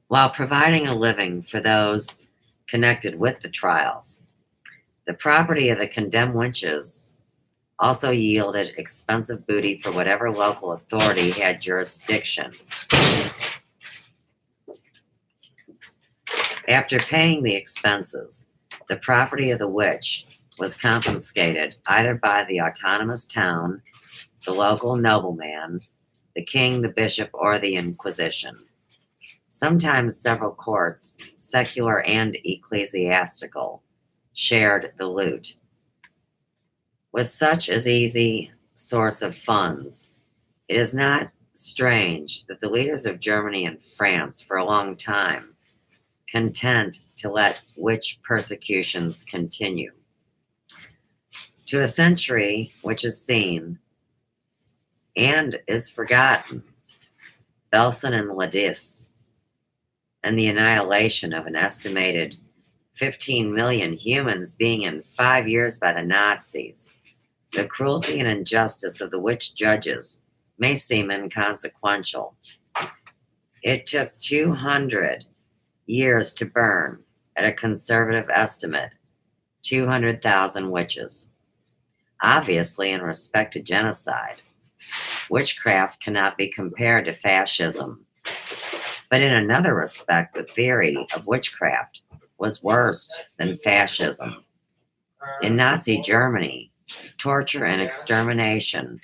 While providing a living for those connected with the trials, the property of the condemned witches also yielded expensive booty for whatever local authority had jurisdiction. After paying the expenses, the property of the witch was confiscated either by the autonomous town, the local nobleman, the king, the bishop, or the Inquisition. Sometimes several courts, secular and ecclesiastical, shared the loot. With such an easy source of funds, it is not strange that the leaders of Germany and France for a long time content to let witch persecutions continue. To a century which is seen and is forgotten, Belsen and Ladis, and the annihilation of an estimated 15 million humans being in 5 years by the Nazis. The cruelty and injustice of the witch judges may seem inconsequential. It took 200 years to burn, at a conservative estimate, 200,000 witches. Obviously, in respect to genocide, witchcraft cannot be compared to fascism. But in another respect, the theory of witchcraft was worse than fascism. In Nazi Germany, torture and extermination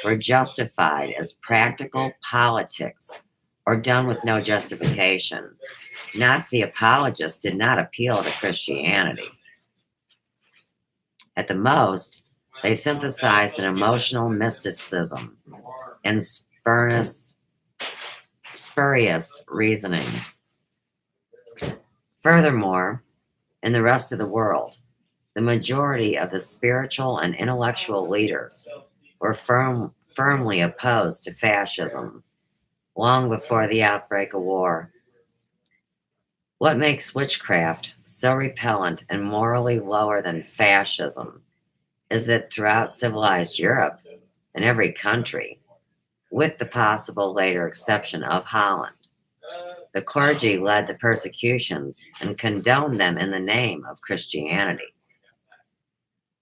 were justified as practical politics or done with no justification. Nazi apologists did not appeal to Christianity. At the most, they synthesized an emotional mysticism and spurious reasoning. Furthermore, in the rest of the world, the majority of the spiritual and intellectual leaders were firmly opposed to fascism long before the outbreak of war. What makes witchcraft so repellent and morally lower than fascism is that throughout civilized Europe, in every country, with the possible later exception of Holland, the clergy led the persecutions and condoned them in the name of Christianity,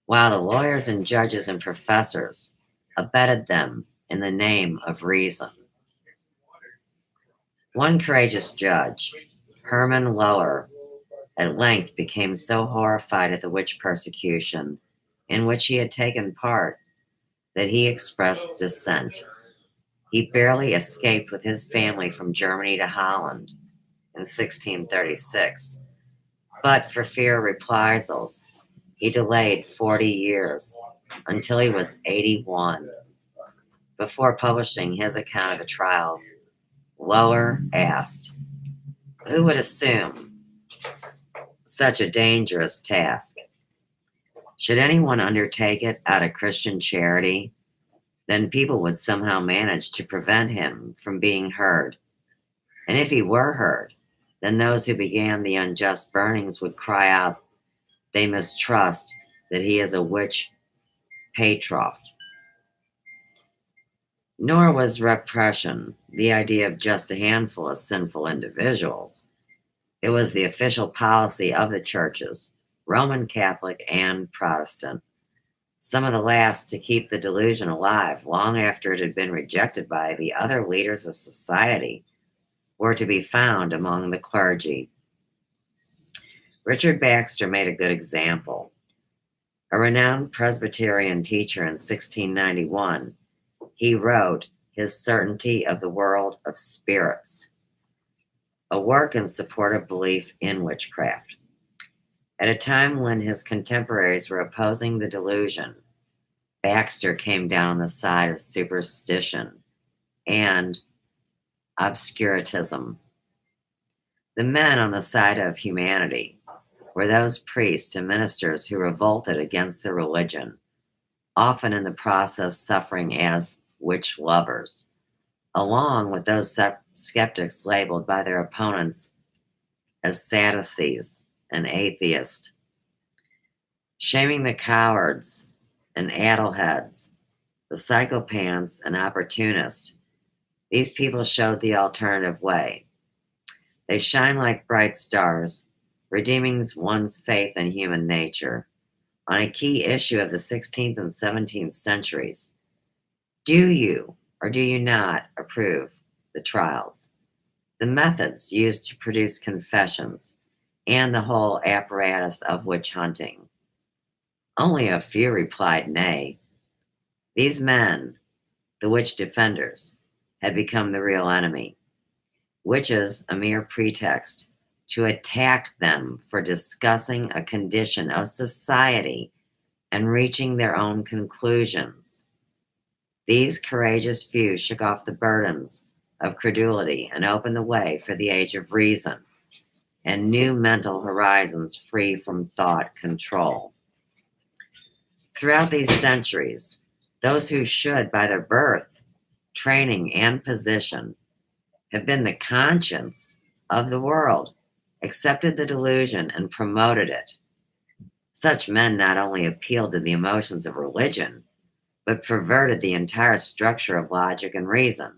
while the lawyers and judges and professors abetted them in the name of reason. One courageous judge, Herman Lower, at length became so horrified at the witch persecution in which he had taken part that he expressed dissent. He barely escaped with his family from Germany to Holland in 1636, but for fear of reprisals, he delayed 40 years until he was 81 before publishing his account of the trials. Lower asked, "Who would assume such a dangerous task? Should anyone undertake it out of Christian charity, then people would somehow manage to prevent him from being heard. And if he were heard, then those who began the unjust burnings would cry out they mistrust that he is a witch patron." Nor was repression the idea of just a handful of sinful individuals. It was the official policy of the churches, Roman Catholic and Protestant, some of the last to keep the delusion alive long after it had been rejected by the other leaders of society, were to be found among the clergy. Richard Baxter made a good example. A renowned Presbyterian teacher in 1691, he wrote his Certainty of the World of Spirits, a work in support of belief in witchcraft. At a time when his contemporaries were opposing the delusion, Baxter came down on the side of superstition and obscurantism. The men on the side of humanity were those priests and ministers who revolted against the religion, often in the process suffering as witch lovers, along with those skeptics labeled by their opponents as Sadducees and atheists. Shaming the cowards and addleheads, the psychopaths and opportunists, these people showed the alternative way. They shine like bright stars, redeeming one's faith in human nature on a key issue of the 16th and 17th centuries. Do you or do you not approve the trials, the methods used to produce confessions, and the whole apparatus of witch hunting? Only a few replied nay. These men, the witch defenders, had become the real enemy. Witches a mere pretext to attack them for discussing a condition of society and reaching their own conclusions. These courageous few shook off the burdens of credulity and opened the way for the age of reason and new mental horizons free from thought control. Throughout these centuries, those who should, by their birth, training, and position, have been the conscience of the world, accepted the delusion, and promoted it. Such men not only appealed to the emotions of religion, but perverted the entire structure of logic and reason.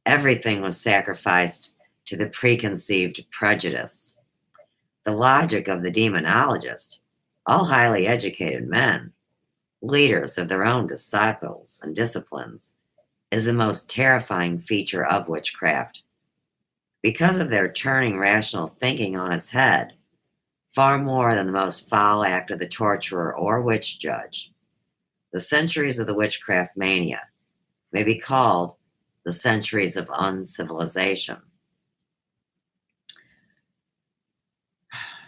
Everything was sacrificed to the preconceived prejudice. The logic of the demonologist, all highly educated men, leaders of their own disciples and disciplines, is the most terrifying feature of witchcraft. Because of their turning rational thinking on its head, far more than the most foul act of the torturer or witch judge, the centuries of the witchcraft mania may be called the centuries of uncivilization.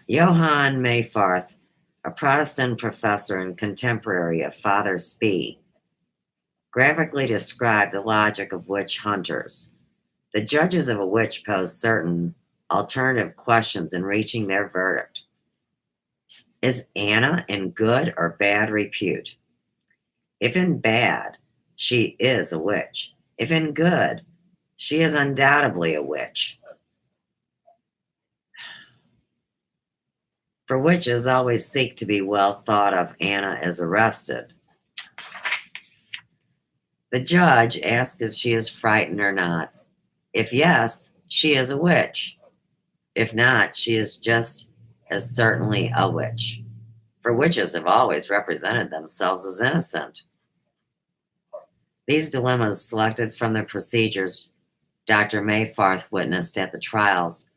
Johann Mayfarth, a Protestant professor and contemporary of Father Spee, graphically described the logic of witch hunters. The judges of a witch pose certain alternative questions in reaching their verdict. Is Anna in good or bad repute? If in bad, she is a witch. If in good, she is undoubtedly a witch. For witches always seek to be well thought of. Anna is arrested. The judge asked if she is frightened or not. If yes, she is a witch. If not, she is just as certainly a witch. For witches have always represented themselves as innocent. These dilemmas, selected from the procedures Dr. Mayfarth witnessed at the trials,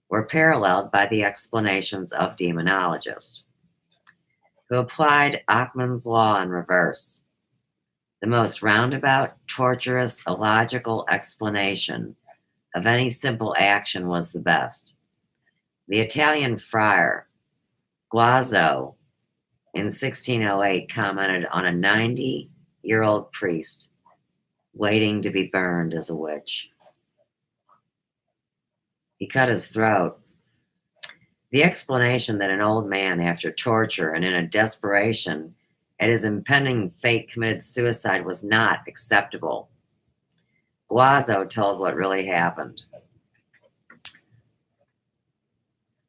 were paralleled by the explanations of demonologists, who applied Achmann's law in reverse. The most roundabout, tortuous, illogical explanation of any simple action was the best. The Italian friar Guazzo in 1608 commented on a 90-year-old priest waiting to be burned as a witch. He cut his throat. The explanation that an old man, after torture and in a desperation at his impending fate, committed suicide was not acceptable. Guazzo told what really happened.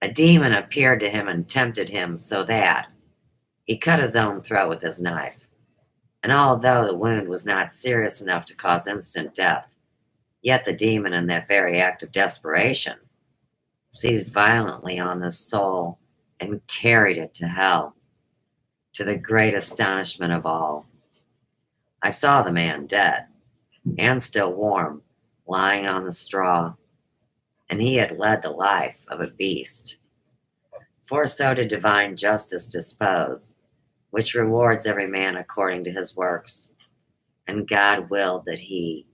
A demon appeared to him and tempted him so that he cut his own throat with his knife. And although the wound was not serious enough to cause instant death, yet the demon, in that very act of desperation, seized violently on the soul and carried it to hell, to the great astonishment of all. I saw the man dead, and still warm, lying on the straw, and he had led the life of a beast. For so did divine justice dispose, which rewards every man according to his works. And God willed that he,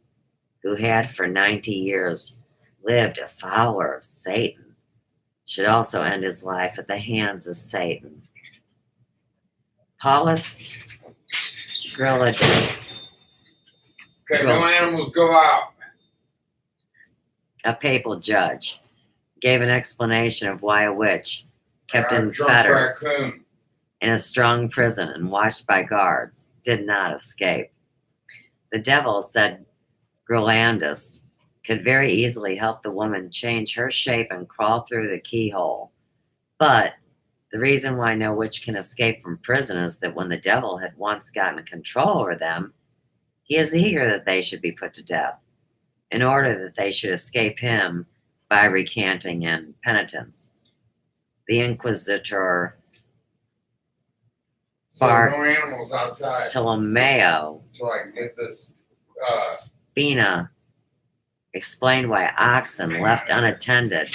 who had for 90 years lived a follower of Satan, should also end his life at the hands of Satan. Paulus Grilladus, Okay, no animals go out. a papal judge, gave an explanation of why a witch, kept in fetters in a strong prison and watched by guards, did not escape. The devil, said Grillandus, could very easily help the woman change her shape and crawl through the keyhole. But the reason why no witch can escape from prison is that when the devil had once gotten control over them, he is eager that they should be put to death, in order that they should escape him by recanting and penitence. The Inquisitor So no animals outside. Ptolomeo So I can get this. Spina explained why oxen left unattended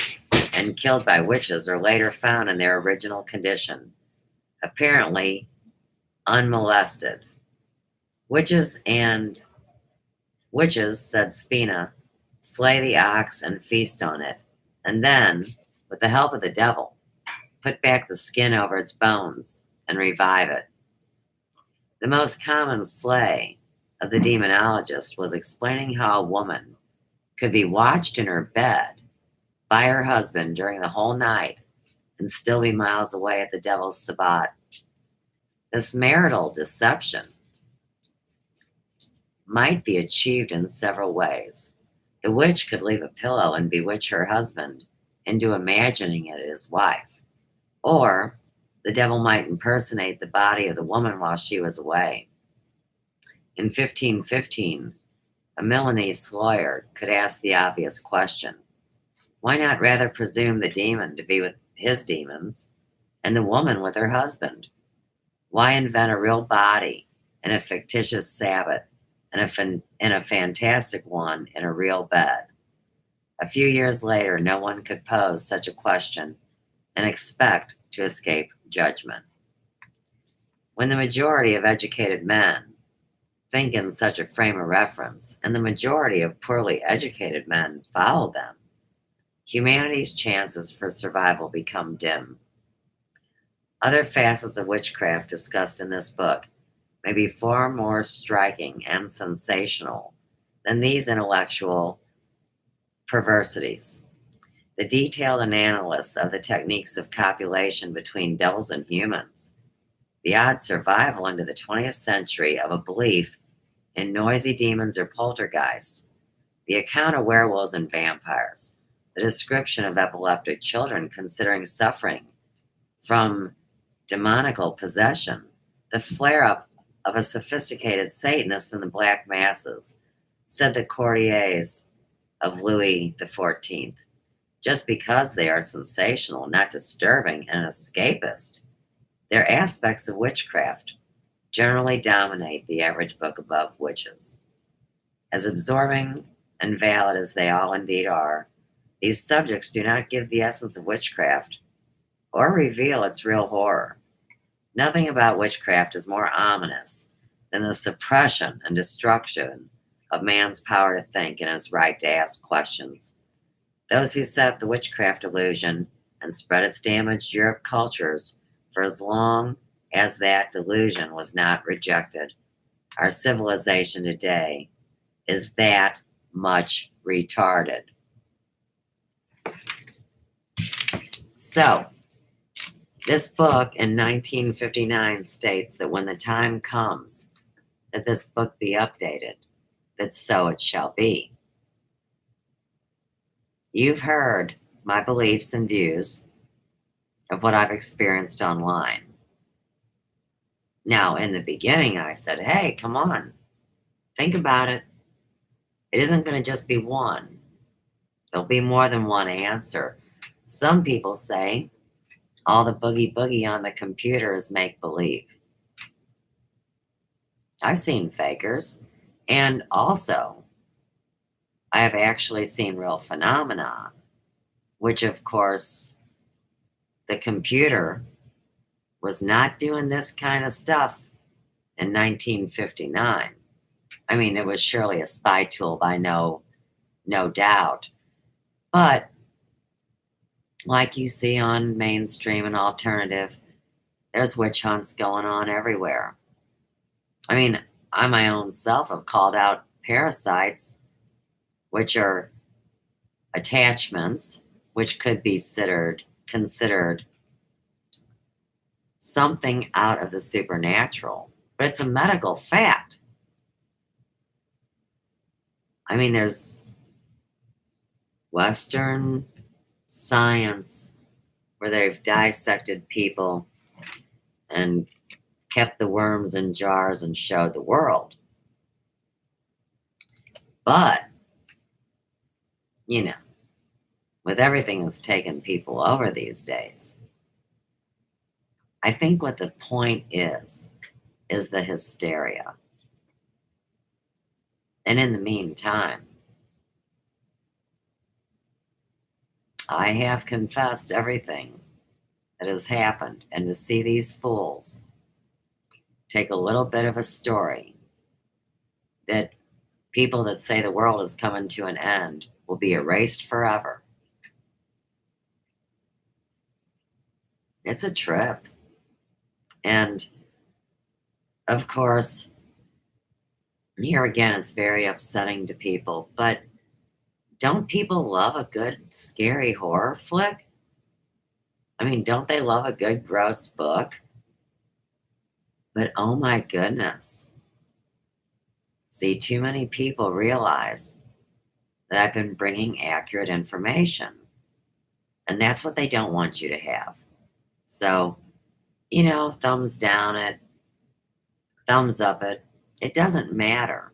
and killed by witches are later found in their original condition, apparently unmolested. Witches, said Spina, slay the ox and feast on it, and then, with the help of the devil, put back the skin over its bones and revive it. The most common slay of the demonologist was explaining how a woman could be watched in her bed by her husband during the whole night and still be miles away at the devil's sabbat. This marital deception might be achieved in several ways. The witch could leave a pillow and bewitch her husband into imagining it his wife. Or the devil might impersonate the body of the woman while she was away. In 1515, a Milanese lawyer could ask the obvious question: why not rather presume the demon to be with his demons and the woman with her husband? Why invent a real body in a fictitious Sabbath and a fantastic one in a real bed? A few years later, no one could pose such a question and expect to escape judgment. When the majority of educated men think in such a frame of reference, and the majority of poorly educated men follow them, humanity's chances for survival become dim. Other facets of witchcraft discussed in this book may be far more striking and sensational than these intellectual perversities. The detailed analysis of the techniques of copulation between devils and humans, the odd survival into the 20th century of a belief in noisy demons or poltergeists, the account of werewolves and vampires, the description of epileptic children considering suffering from demonical possession, the flare-up of a sophisticated Satanist in the black masses, said the courtiers of Louis XIV. Just because they are sensational, not disturbing, and escapist, their aspects of witchcraft generally dominate the average book above witches. As absorbing and valid as they all indeed are, these subjects do not give the essence of witchcraft or reveal its real horror. Nothing about witchcraft is more ominous than the suppression and destruction of man's power to think and his right to ask questions. Those who set up the witchcraft illusion and spread its damaged Europe cultures for as long as that delusion was not rejected, our civilization today is that much retarded. So, this book in 1959 states that when the time comes that this book be updated, that so it shall be. You've heard my beliefs and views of what I've experienced online. Now, in the beginning, I said, hey, come on, think about it. It isn't going to just be one. There'll be more than one answer. Some people say all the boogie on the computer is make-believe. I've seen fakers, and also I have actually seen real phenomena, which of course the computer was not doing this kind of stuff in 1959. I mean, it was surely a spy tool by no doubt. But like you see on mainstream and alternative, there's witch hunts going on everywhere. I mean, I my own self have called out parasites, which are attachments, which could be considered something out of the supernatural. But it's a medical fact. I mean, there's Western science where they've dissected people and kept the worms in jars and showed the world. But, you know, with everything that's taken people over these days, I think what the point is the hysteria. And in the meantime, I have confessed everything that has happened, and to see these fools take a little bit of a story that people that say the world is coming to an end will be erased forever. It's a trip. And of course, here again, it's very upsetting to people, but don't people love a good, scary horror flick? I mean, don't they love a good, gross book? But oh my goodness. See, too many people realize that I've been bringing accurate information. And that's what they don't want you to have. So, thumbs down it, thumbs up it. It doesn't matter.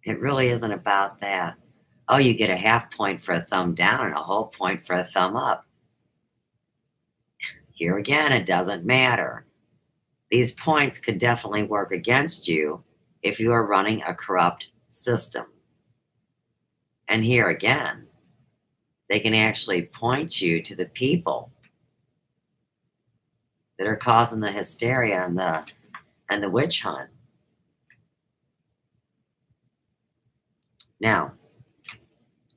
It really isn't about that. Oh, you get a half point for a thumb down and a whole point for a thumb up. Here again, it doesn't matter. These points could definitely work against you if you are running a corrupt system. And here again, they can actually point you to the people that are causing the hysteria and the witch hunt. Now,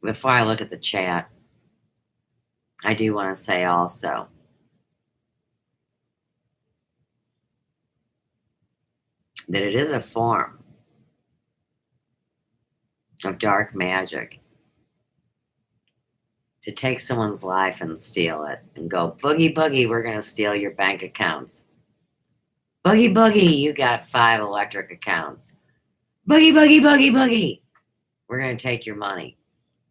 before I look at the chat, I do want to say also that it is a form of dark magic to take someone's life and steal it and go, boogie, boogie, we're going to steal your bank accounts. Boogie, boogie, you got 5 electric accounts. Boogie, boogie, boogie, boogie. We're going to take your money.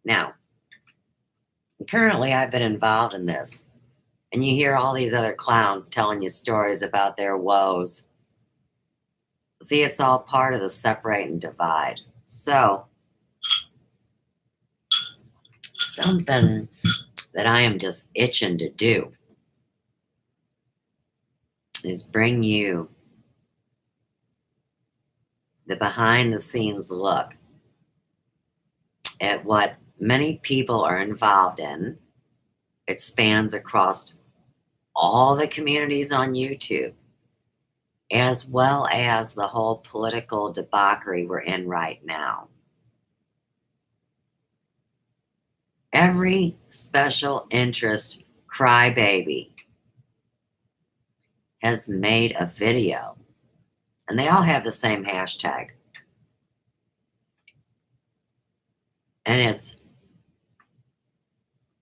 Now, currently I've been involved in this, and you hear all these other clowns telling you stories about their woes. See, it's all part of the separate and divide. So, something that I am just itching to do is bring you the behind the scenes look at what many people are involved in. It spans across all the communities on YouTube, as well as the whole political debauchery we're in right now. Every special interest crybaby has made a video, and they all have the same hashtag. And it's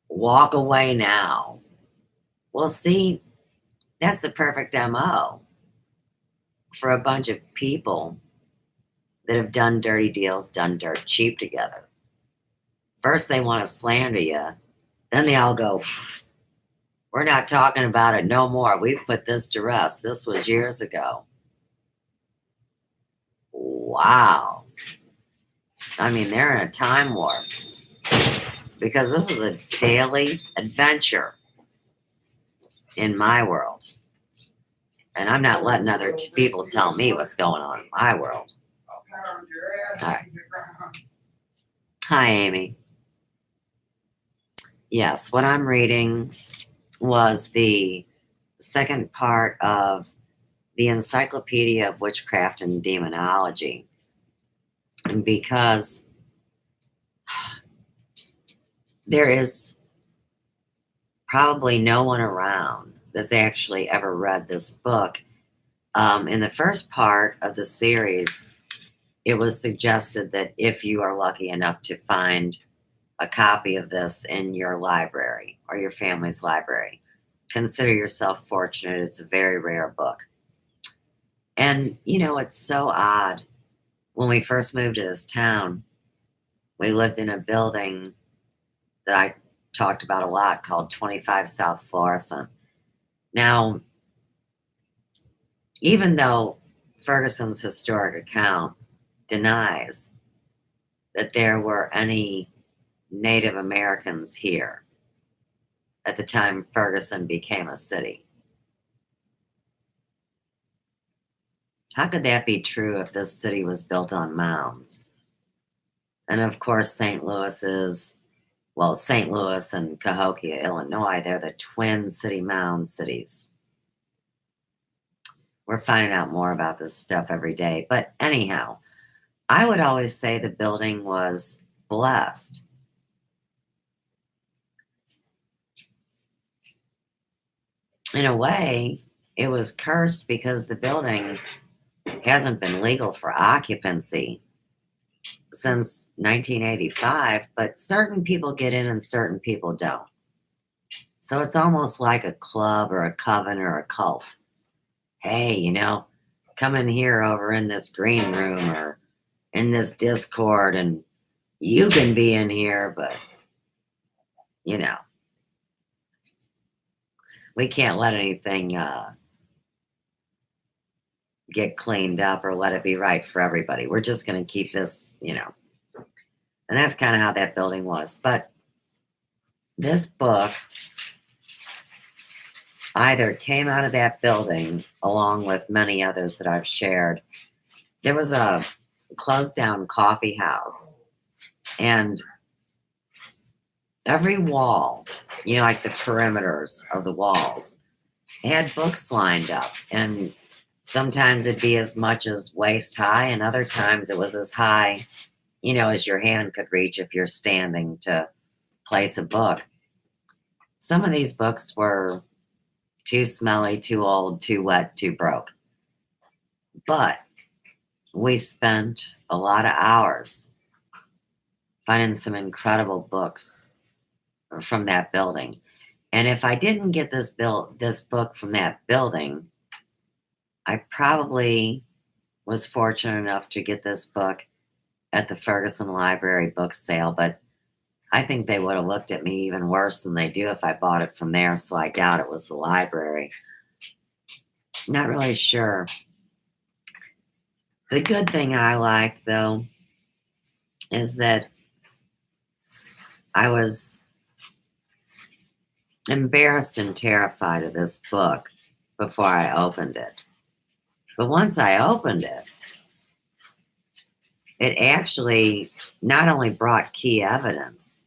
walk away now. Well, see, that's the perfect MO for a bunch of people that have done dirty deals, done dirt cheap together. First, they want to slander you. Then they all go, we're not talking about it no more. We've put this to rest. This was years ago. Wow. I mean, they're in a time warp. Because this is a daily adventure in my world. And I'm not letting other people tell me what's going on in my world. All right. Hi, Amy. Yes, what I'm reading was the second part of the Encyclopedia of Witchcraft and Demonology. And because there is probably no one around that's actually ever read this book. In the first part of the series, it was suggested that if you are lucky enough to find a copy of this in your library or your family's library, consider yourself fortunate. It's a very rare book. And, it's so odd. When we first moved to this town, we lived in a building that I talked about a lot called 25 South Florissant. Now, even though Ferguson's historic account denies that there were any Native Americans here at the time Ferguson became a city. How could that be true if this city was built on mounds? And of course, St. Louis and Cahokia, Illinois, they're the twin city mound cities. We're finding out more about this stuff every day. But anyhow, I would always say the building was blessed. In a way, it was cursed because the building hasn't been legal for occupancy since 1985, but certain people get in and certain people don't. So it's almost like a club or a coven or a cult. Hey, come in here over in this green room or in this Discord and you can be in here, but, we can't let anything get cleaned up or let it be right for everybody. We're just going to keep this, you know. And that's kind of how that building was. But this book either came out of that building along with many others that I've shared. There was a closed down coffee house, and every wall, you know, like the perimeters of the walls, had books lined up. And sometimes it'd be as much as waist high, and other times it was as high, you know, as your hand could reach if you're standing to place a book. Some of these books were too smelly, too old, too wet, too broke. But we spent a lot of hours finding some incredible books from that building. And if I didn't get this book from that building, I probably was fortunate enough to get this book at the Ferguson Library book sale, but I think they would have looked at me even worse than they do if I bought it from there, so I doubt it was the library. Not really sure. The good thing I liked, though, is that I was embarrassed and terrified of this book before I opened it. But once I opened it, it actually not only brought key evidence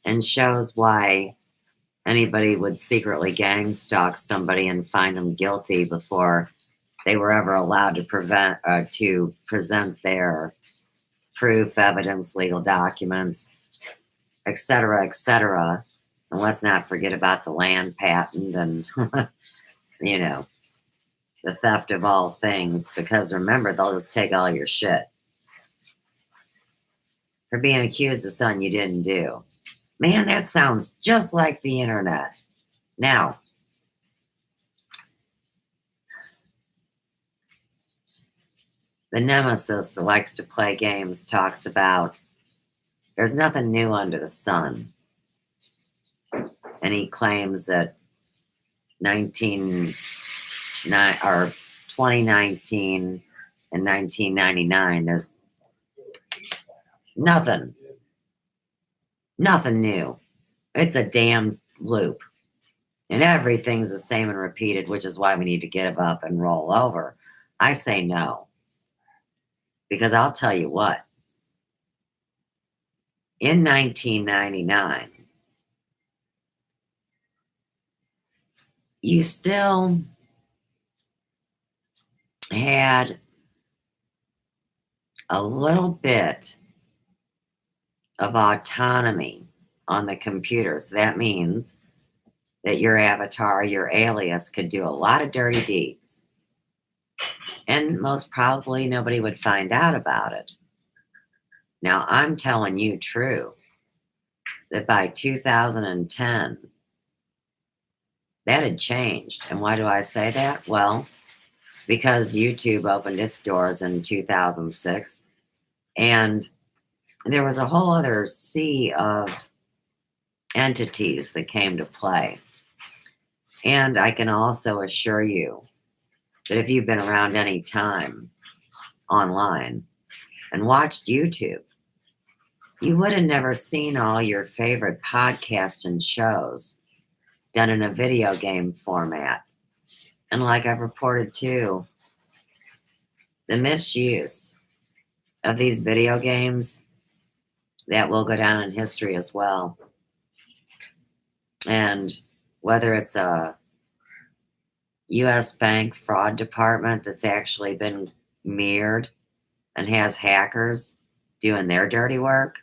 and shows why anybody would secretly gang stalk somebody and find them guilty before they were ever allowed to present their proof, evidence, legal documents, etc., etc. And let's not forget about the land patent and, you know, the theft of all things, because remember, they'll just take all your shit for being accused of something you didn't do. Man, that sounds just like the internet. Now, the nemesis that likes to play games talks about there's nothing new under the sun. And he claims that 2019 and 1999, there's nothing new. It's a damn loop. And everything's the same and repeated, which is why we need to get up and roll over. I say no. Because I'll tell you what. In 1999, you still had a little bit of autonomy on the computers. That means that your avatar, your alias, could do a lot of dirty deeds. And most probably nobody would find out about it. Now, I'm telling you true, that by 2010, that had changed. And why do I say that? Well, because YouTube opened its doors in 2006, and there was a whole other sea of entities that came to play. And I can also assure you that if you've been around any time online and watched YouTube, you would have never seen all your favorite podcasts and shows done in a video game format. And like I've reported too, the misuse of these video games, that will go down in history as well. And whether it's a U.S. bank fraud department that's actually been mirrored and has hackers doing their dirty work,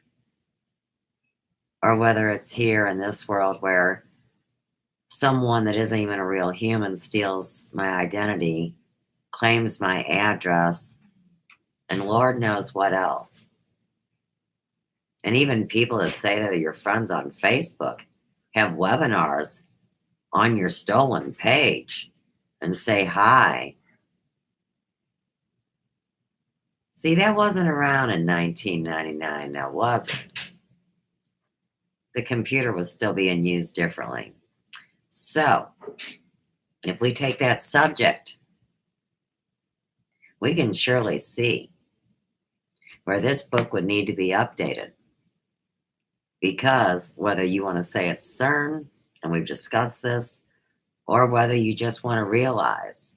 or whether it's here in this world where someone that isn't even a real human steals my identity, claims my address, and Lord knows what else. And even people that say that are your friends on Facebook have webinars on your stolen page and say hi. See, that wasn't around in 1999, now was it? The computer was still being used differently. So, if we take that subject, we can surely see where this book would need to be updated. Because whether you want to say it's CERN, and we've discussed this, or whether you just want to realize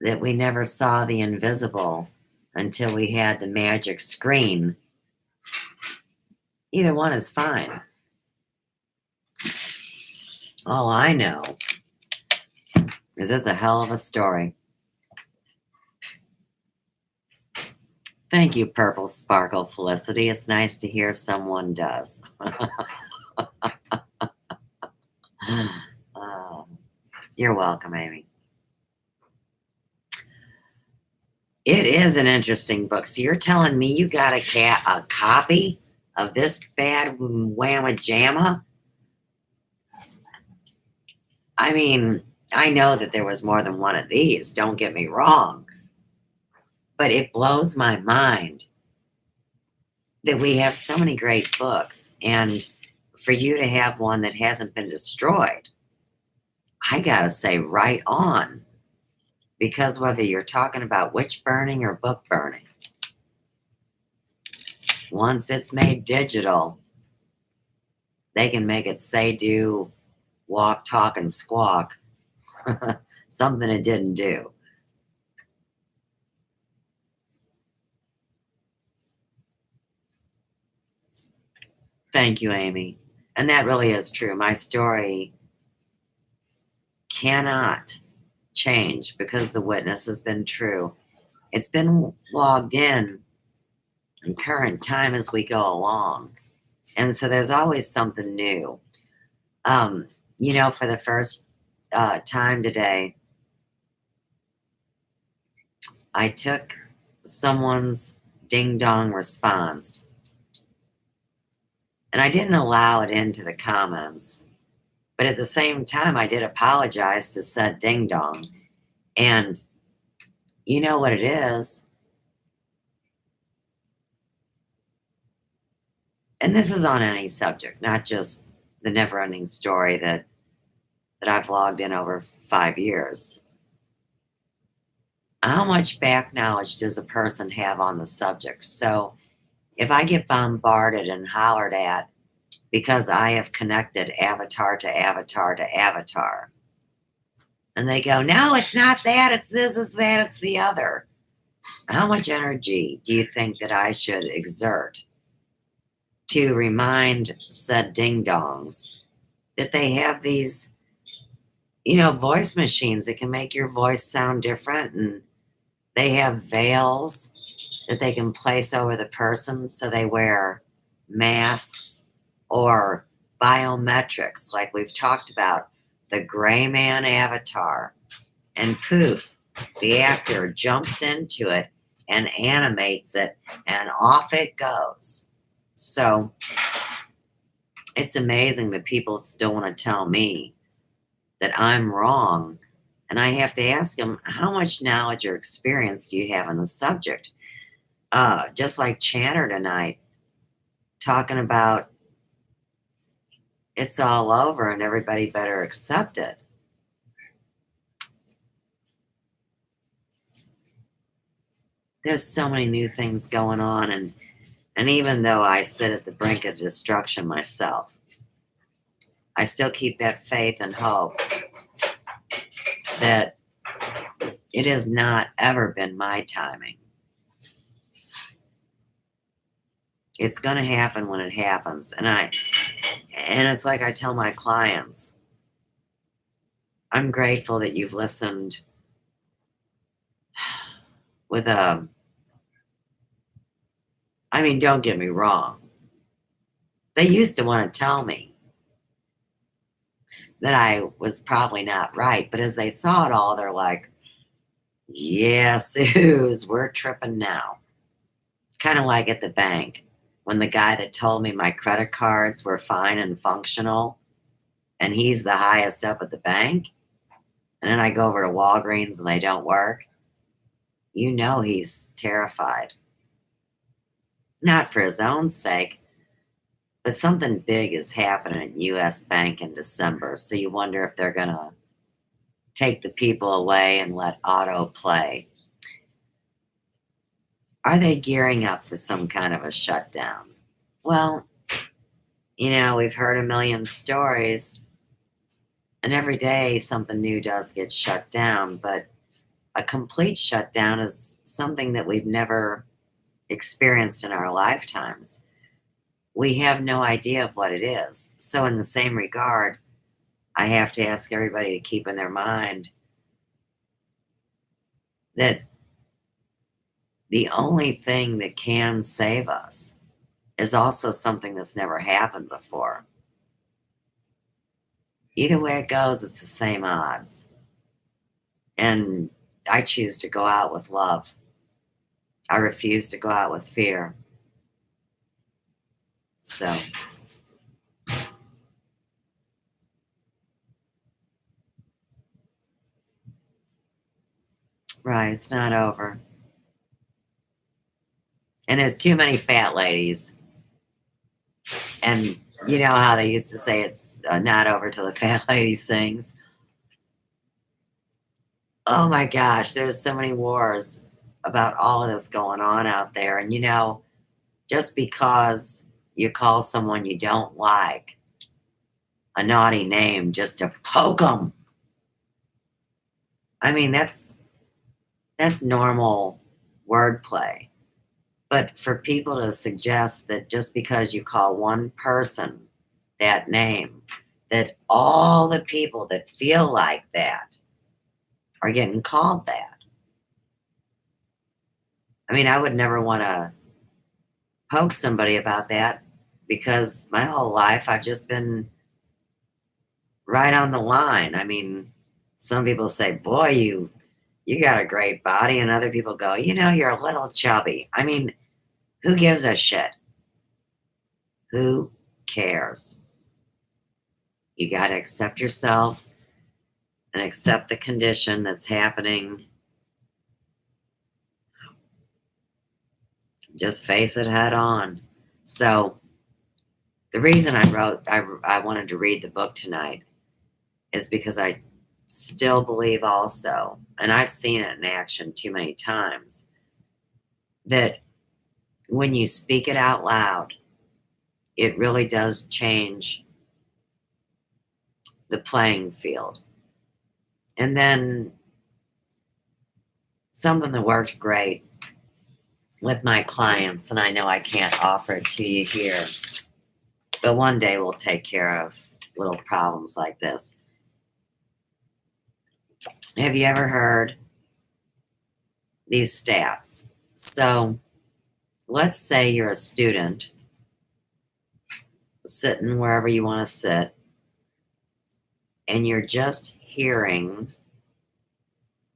that we never saw the invisible until we had the magic screen, either one is fine. All I know is it's a hell of a story. Thank you, Purple Sparkle Felicity. It's nice to hear someone does. You're welcome, Amy. It is an interesting book. So you're telling me you got a copy of this bad whamma jamma? I mean, I know that there was more than one of these, don't get me wrong. But it blows my mind that we have so many great books, and for you to have one that hasn't been destroyed, I gotta say, right on. Because whether you're talking about witch burning or book burning, once it's made digital, they can make it say, do, walk, talk, and squawk. Something it didn't do. Thank you, Amy. And that really is true. My story cannot change because the witness has been true. It's been logged in current time as we go along. And so there's always something new. For the first time today, I took someone's ding-dong response, and I didn't allow it into the comments. But at the same time, I did apologize to said ding-dong. And you know what it is? And this is on any subject, not just the never-ending story that I've logged in over 5 years. How much back knowledge does a person have on the subject? So if I get bombarded and hollered at because I have connected avatar to avatar to avatar, and they go, no, it's not that, it's this, it's that, it's the other. How much energy do you think that I should exert to remind said ding-dongs that they have these, voice machines that can make your voice sound different, and they have veils that they can place over the person so they wear masks or biometrics like we've talked about, the gray man avatar, and poof, the actor jumps into it and animates it, and off it goes. So it's amazing that people still want to tell me that I'm wrong. And I have to ask them, how much knowledge or experience do you have on the subject? Just like Channer tonight, talking about it's all over and everybody better accept it. There's so many new things going on, and even though I sit at the brink of destruction myself, I still keep that faith and hope that it has not ever been my timing. It's going to happen when it happens. And it's like I tell my clients, I'm grateful that you've listened with don't get me wrong. They used to want to tell me that I was probably not right, but as they saw it all, they're like, yeah, Suze, we're tripping now. Kind of like at the bank, when the guy that told me my credit cards were fine and functional, and he's the highest up at the bank, and then I go over to Walgreens and they don't work, he's terrified. Not for his own sake, But something big is happening at US Bank in December, so you wonder if they're going to take the people away and let auto play. Are they gearing up for some kind of a shutdown? Well, we've heard a million stories, and every day something new does get shut down, but a complete shutdown is something that we've never experienced in our lifetimes. We have no idea of what it is. So, in the same regard, I have to ask everybody to keep in their mind that the only thing that can save us is also something that's never happened before. Either way it goes, it's the same odds. And I choose to go out with love. I refuse to go out with fear. So, right, it's not over. And there's too many fat ladies. And you know how they used to say it's not over till the fat lady sings? Oh my gosh, there's so many wars about all of this going on out there. And just because you call someone you don't like a naughty name just to poke them, I mean, that's normal wordplay. But for people to suggest that just because you call one person that name, that all the people that feel like that are getting called that. I mean, I would never want to poke somebody about that because my whole life I've just been right on the line. I mean, some people say, boy, you got a great body, and other people go, you're a little chubby. I mean, who gives a shit? Who cares? You got to accept yourself and accept the condition that's happening. Just face it head on. So the reason I wanted to read the book tonight is because I still believe also, and I've seen it in action too many times, that when you speak it out loud, it really does change the playing field. And then something that worked great with my clients, and I know I can't offer it to you here, but one day we'll take care of little problems like this. Have you ever heard these stats? So let's say you're a student sitting wherever you want to sit, and you're just hearing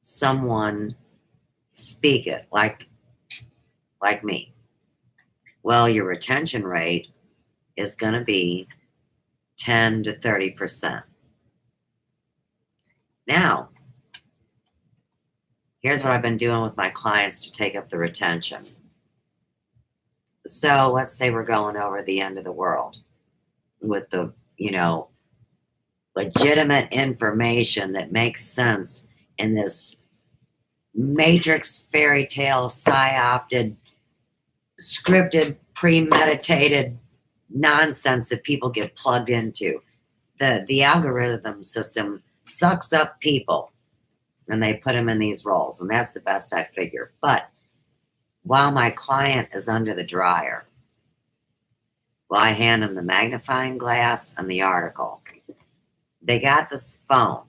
someone speak it like me. Well, your retention rate is going to be 10 to 30%. Now, here's what I've been doing with my clients to take up the retention. So let's say we're going over the end of the world with the, legitimate information that makes sense in this matrix fairy tale psyopted, scripted, premeditated nonsense that people get plugged into. The algorithm system sucks up people and they put them in these roles, and that's the best I figure. But while my client is under the dryer, well, I hand them the magnifying glass and the article. They got this phone,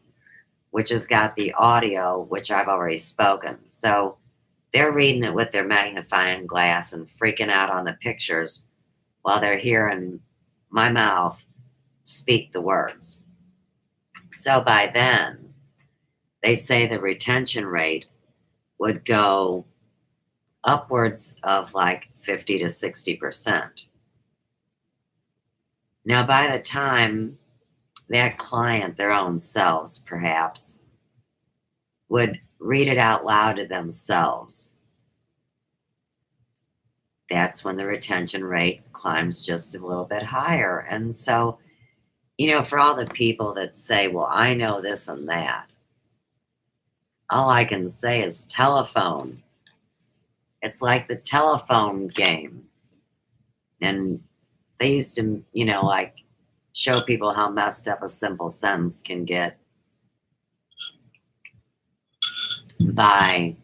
which has got the audio, which I've already spoken. So they're reading it with their magnifying glass and freaking out on the pictures while they're hearing my mouth speak the words. So by then, they say the retention rate would go upwards of like 50 to 60%. Now, by the time that client, their own selves perhaps, would read it out loud to themselves, that's when the retention rate climbs just a little bit higher. And so, for all the people that say, well, I know this and that, all I can say is telephone. It's like the telephone game. And they used to, like show people how messed up a simple sentence can get by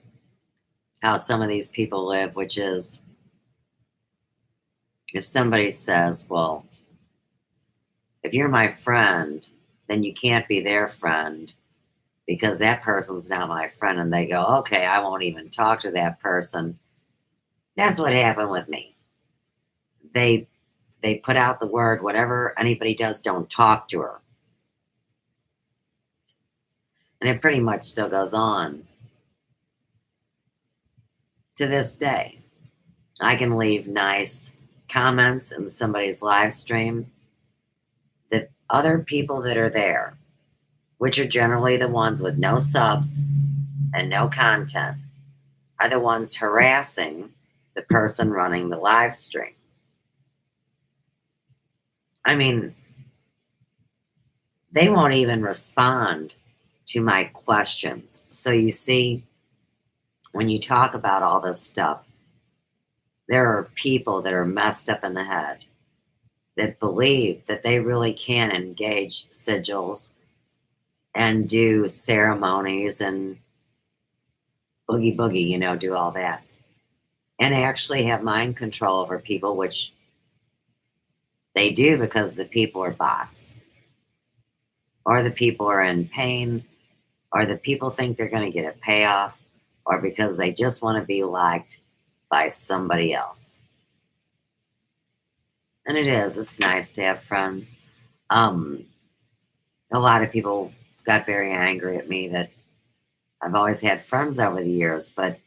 how some of these people live, which is if somebody says, well, if you're my friend, then you can't be their friend because that person's now my friend. And they go, okay, I won't even talk to that person. That's what happened with me. They put out the word, whatever anybody does, don't talk to her. And it pretty much still goes on to this day. I can leave nice comments in somebody's live stream. The other people that are there, which are generally the ones with no subs and no content, are the ones harassing the person running the live stream. I mean, they won't even respond to my questions. So you see, when you talk about all this stuff, there are people that are messed up in the head that believe that they really can engage sigils and do ceremonies and boogie, do all that. And actually have mind control over people, which they do because the people are bots. Or the people are in pain, or the people think they're going to get a payoff, or because they just want to be liked by somebody else. And it's nice to have friends. A lot of people got very angry at me that I've always had friends over the years, but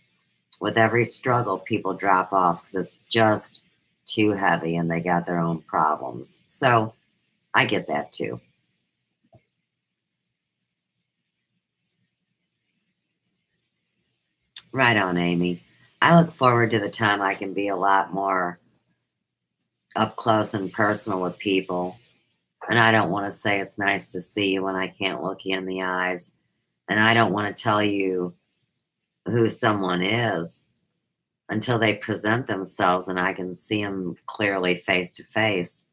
with every struggle, people drop off because it's just too heavy and they got their own problems. So I get that too. Right on, Amy. I look forward to the time I can be a lot more up close and personal with people. And I don't want to say it's nice to see you when I can't look you in the eyes. And I don't want to tell you who someone is until they present themselves and I can see them clearly face to face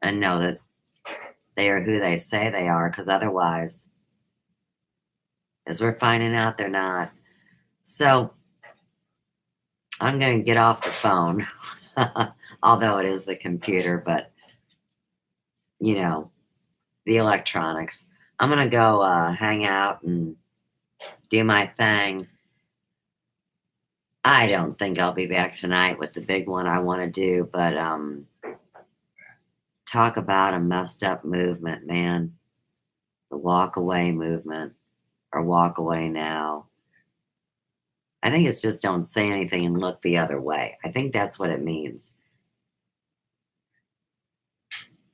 and know that they are who they say they are. Because otherwise, as we're finding out, they're not. So I'm going to get off the phone, although it is the computer, but the electronics. I'm going to go hang out and do my thing. I don't think I'll be back tonight with the big one I want to do, but talk about a messed up movement, man. The walk away movement or walk away now. I think it's just don't say anything and look the other way. I think that's what it means.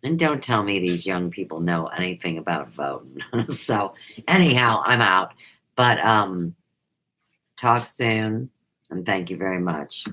And don't tell me these young people know anything about voting. So anyhow, I'm out. But talk soon, and thank you very much.